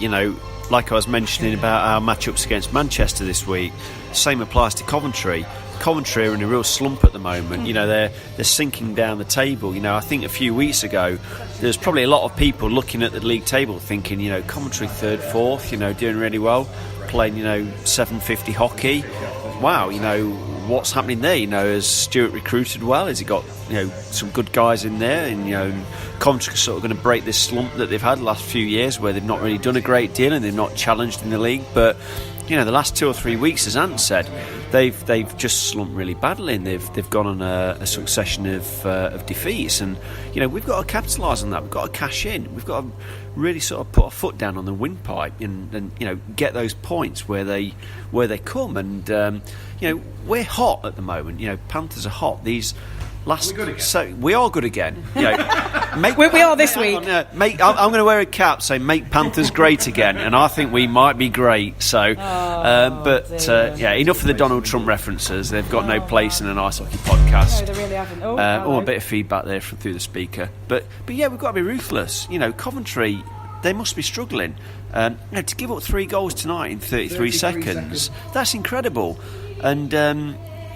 Like I was mentioning about our matchups against Manchester this week, same applies to Coventry. Coventry are in a real slump at the moment. You know, they're sinking down the table. You know, I think a few weeks ago there's probably a lot of people looking at the league table thinking, you know, Coventry 3rd, 4th, you know, doing really well, playing, you know, 750 hockey. Wow, you know, what's happening there? You know, has Stuart recruited well? Has he got, you know, some good guys in there? And, you know, Coventry's sort of going to break this slump that they've had the last few years where they've not really done a great deal and they've not challenged in the league. But, you know, the last 2 or 3 weeks, as Ant said, they've just slumped really badly, and they've gone on a succession of defeats. And, you know, we've got to capitalise on that. We've got to cash in. We've got to really sort of put our foot down on the windpipe and you know, get those points where they come. And you know, we're hot at the moment. You know, Panthers are hot. These last, so we are good again. You know, we are this week. I'm going to wear a cap saying "Make Panthers great again," and I think we might be great. So, yeah, enough of the Donald Trump references. They've got no place in an ice hockey podcast. No, they really haven't. A bit of feedback there through the speaker. But yeah, we've got to be ruthless. You know, Coventry, they must be struggling. You know, to give up 3 goals tonight in 33 seconds, that's incredible. And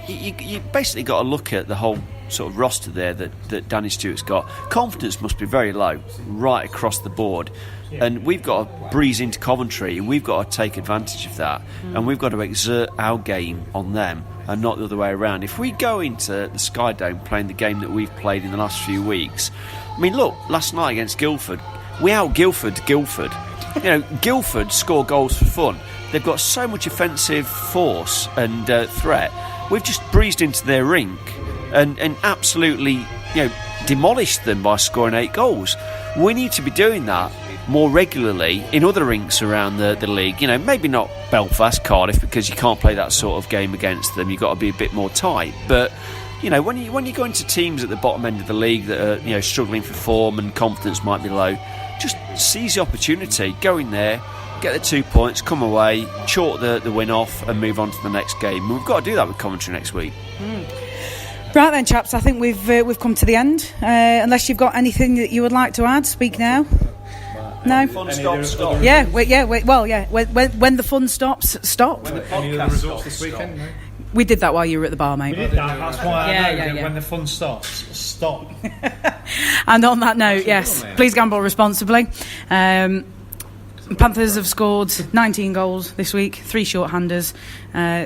you basically got to look at the whole sort of roster there that Danny Stewart's got. Confidence must be very low right across the board, and we've got to breeze into Coventry, and we've got to take advantage of that, and we've got to exert our game on them and not the other way around. If we go into the Sky Dome playing the game that we've played in the last few weeks, I mean, look, last night against Guildford, we out-Guildford. You know, Guildford score goals for fun. They've got so much offensive force and threat. We've just breezed into their rink and absolutely, you know, demolished them by scoring 8 goals. We need to be doing that more regularly in other rinks around the league. You know, maybe not Belfast, Cardiff, because you can't play that sort of game against them. You've got to be a bit more tight. But, you know, when you go into teams at the bottom end of the league that are, you know, struggling for form and confidence might be low, just seize the opportunity, go in there, get the 2 points, come away, chalk the win off and move on to the next game. And we've got to do that with Coventry next week. Right then, chaps, I think we've come to the end. Unless you've got anything that you would like to add, speak now. No. Fun stop. Yeah. When the fun stops, stop. Any other results this weekend? No? We did that while you were at the bar, mate. We did that. That's why I know yeah. when the fun starts, stop. And on that note, yes, please gamble responsibly. Panthers have scored 19 goals this week, 3 shorthanders,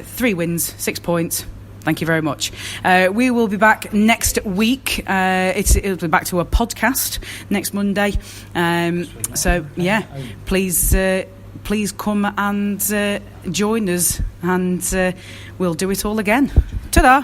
3 wins, 6 points. Thank you very much. We will be back next week. It'll be back to a podcast next Monday. So yeah, please come and join us, and we'll do it all again. Ta-da!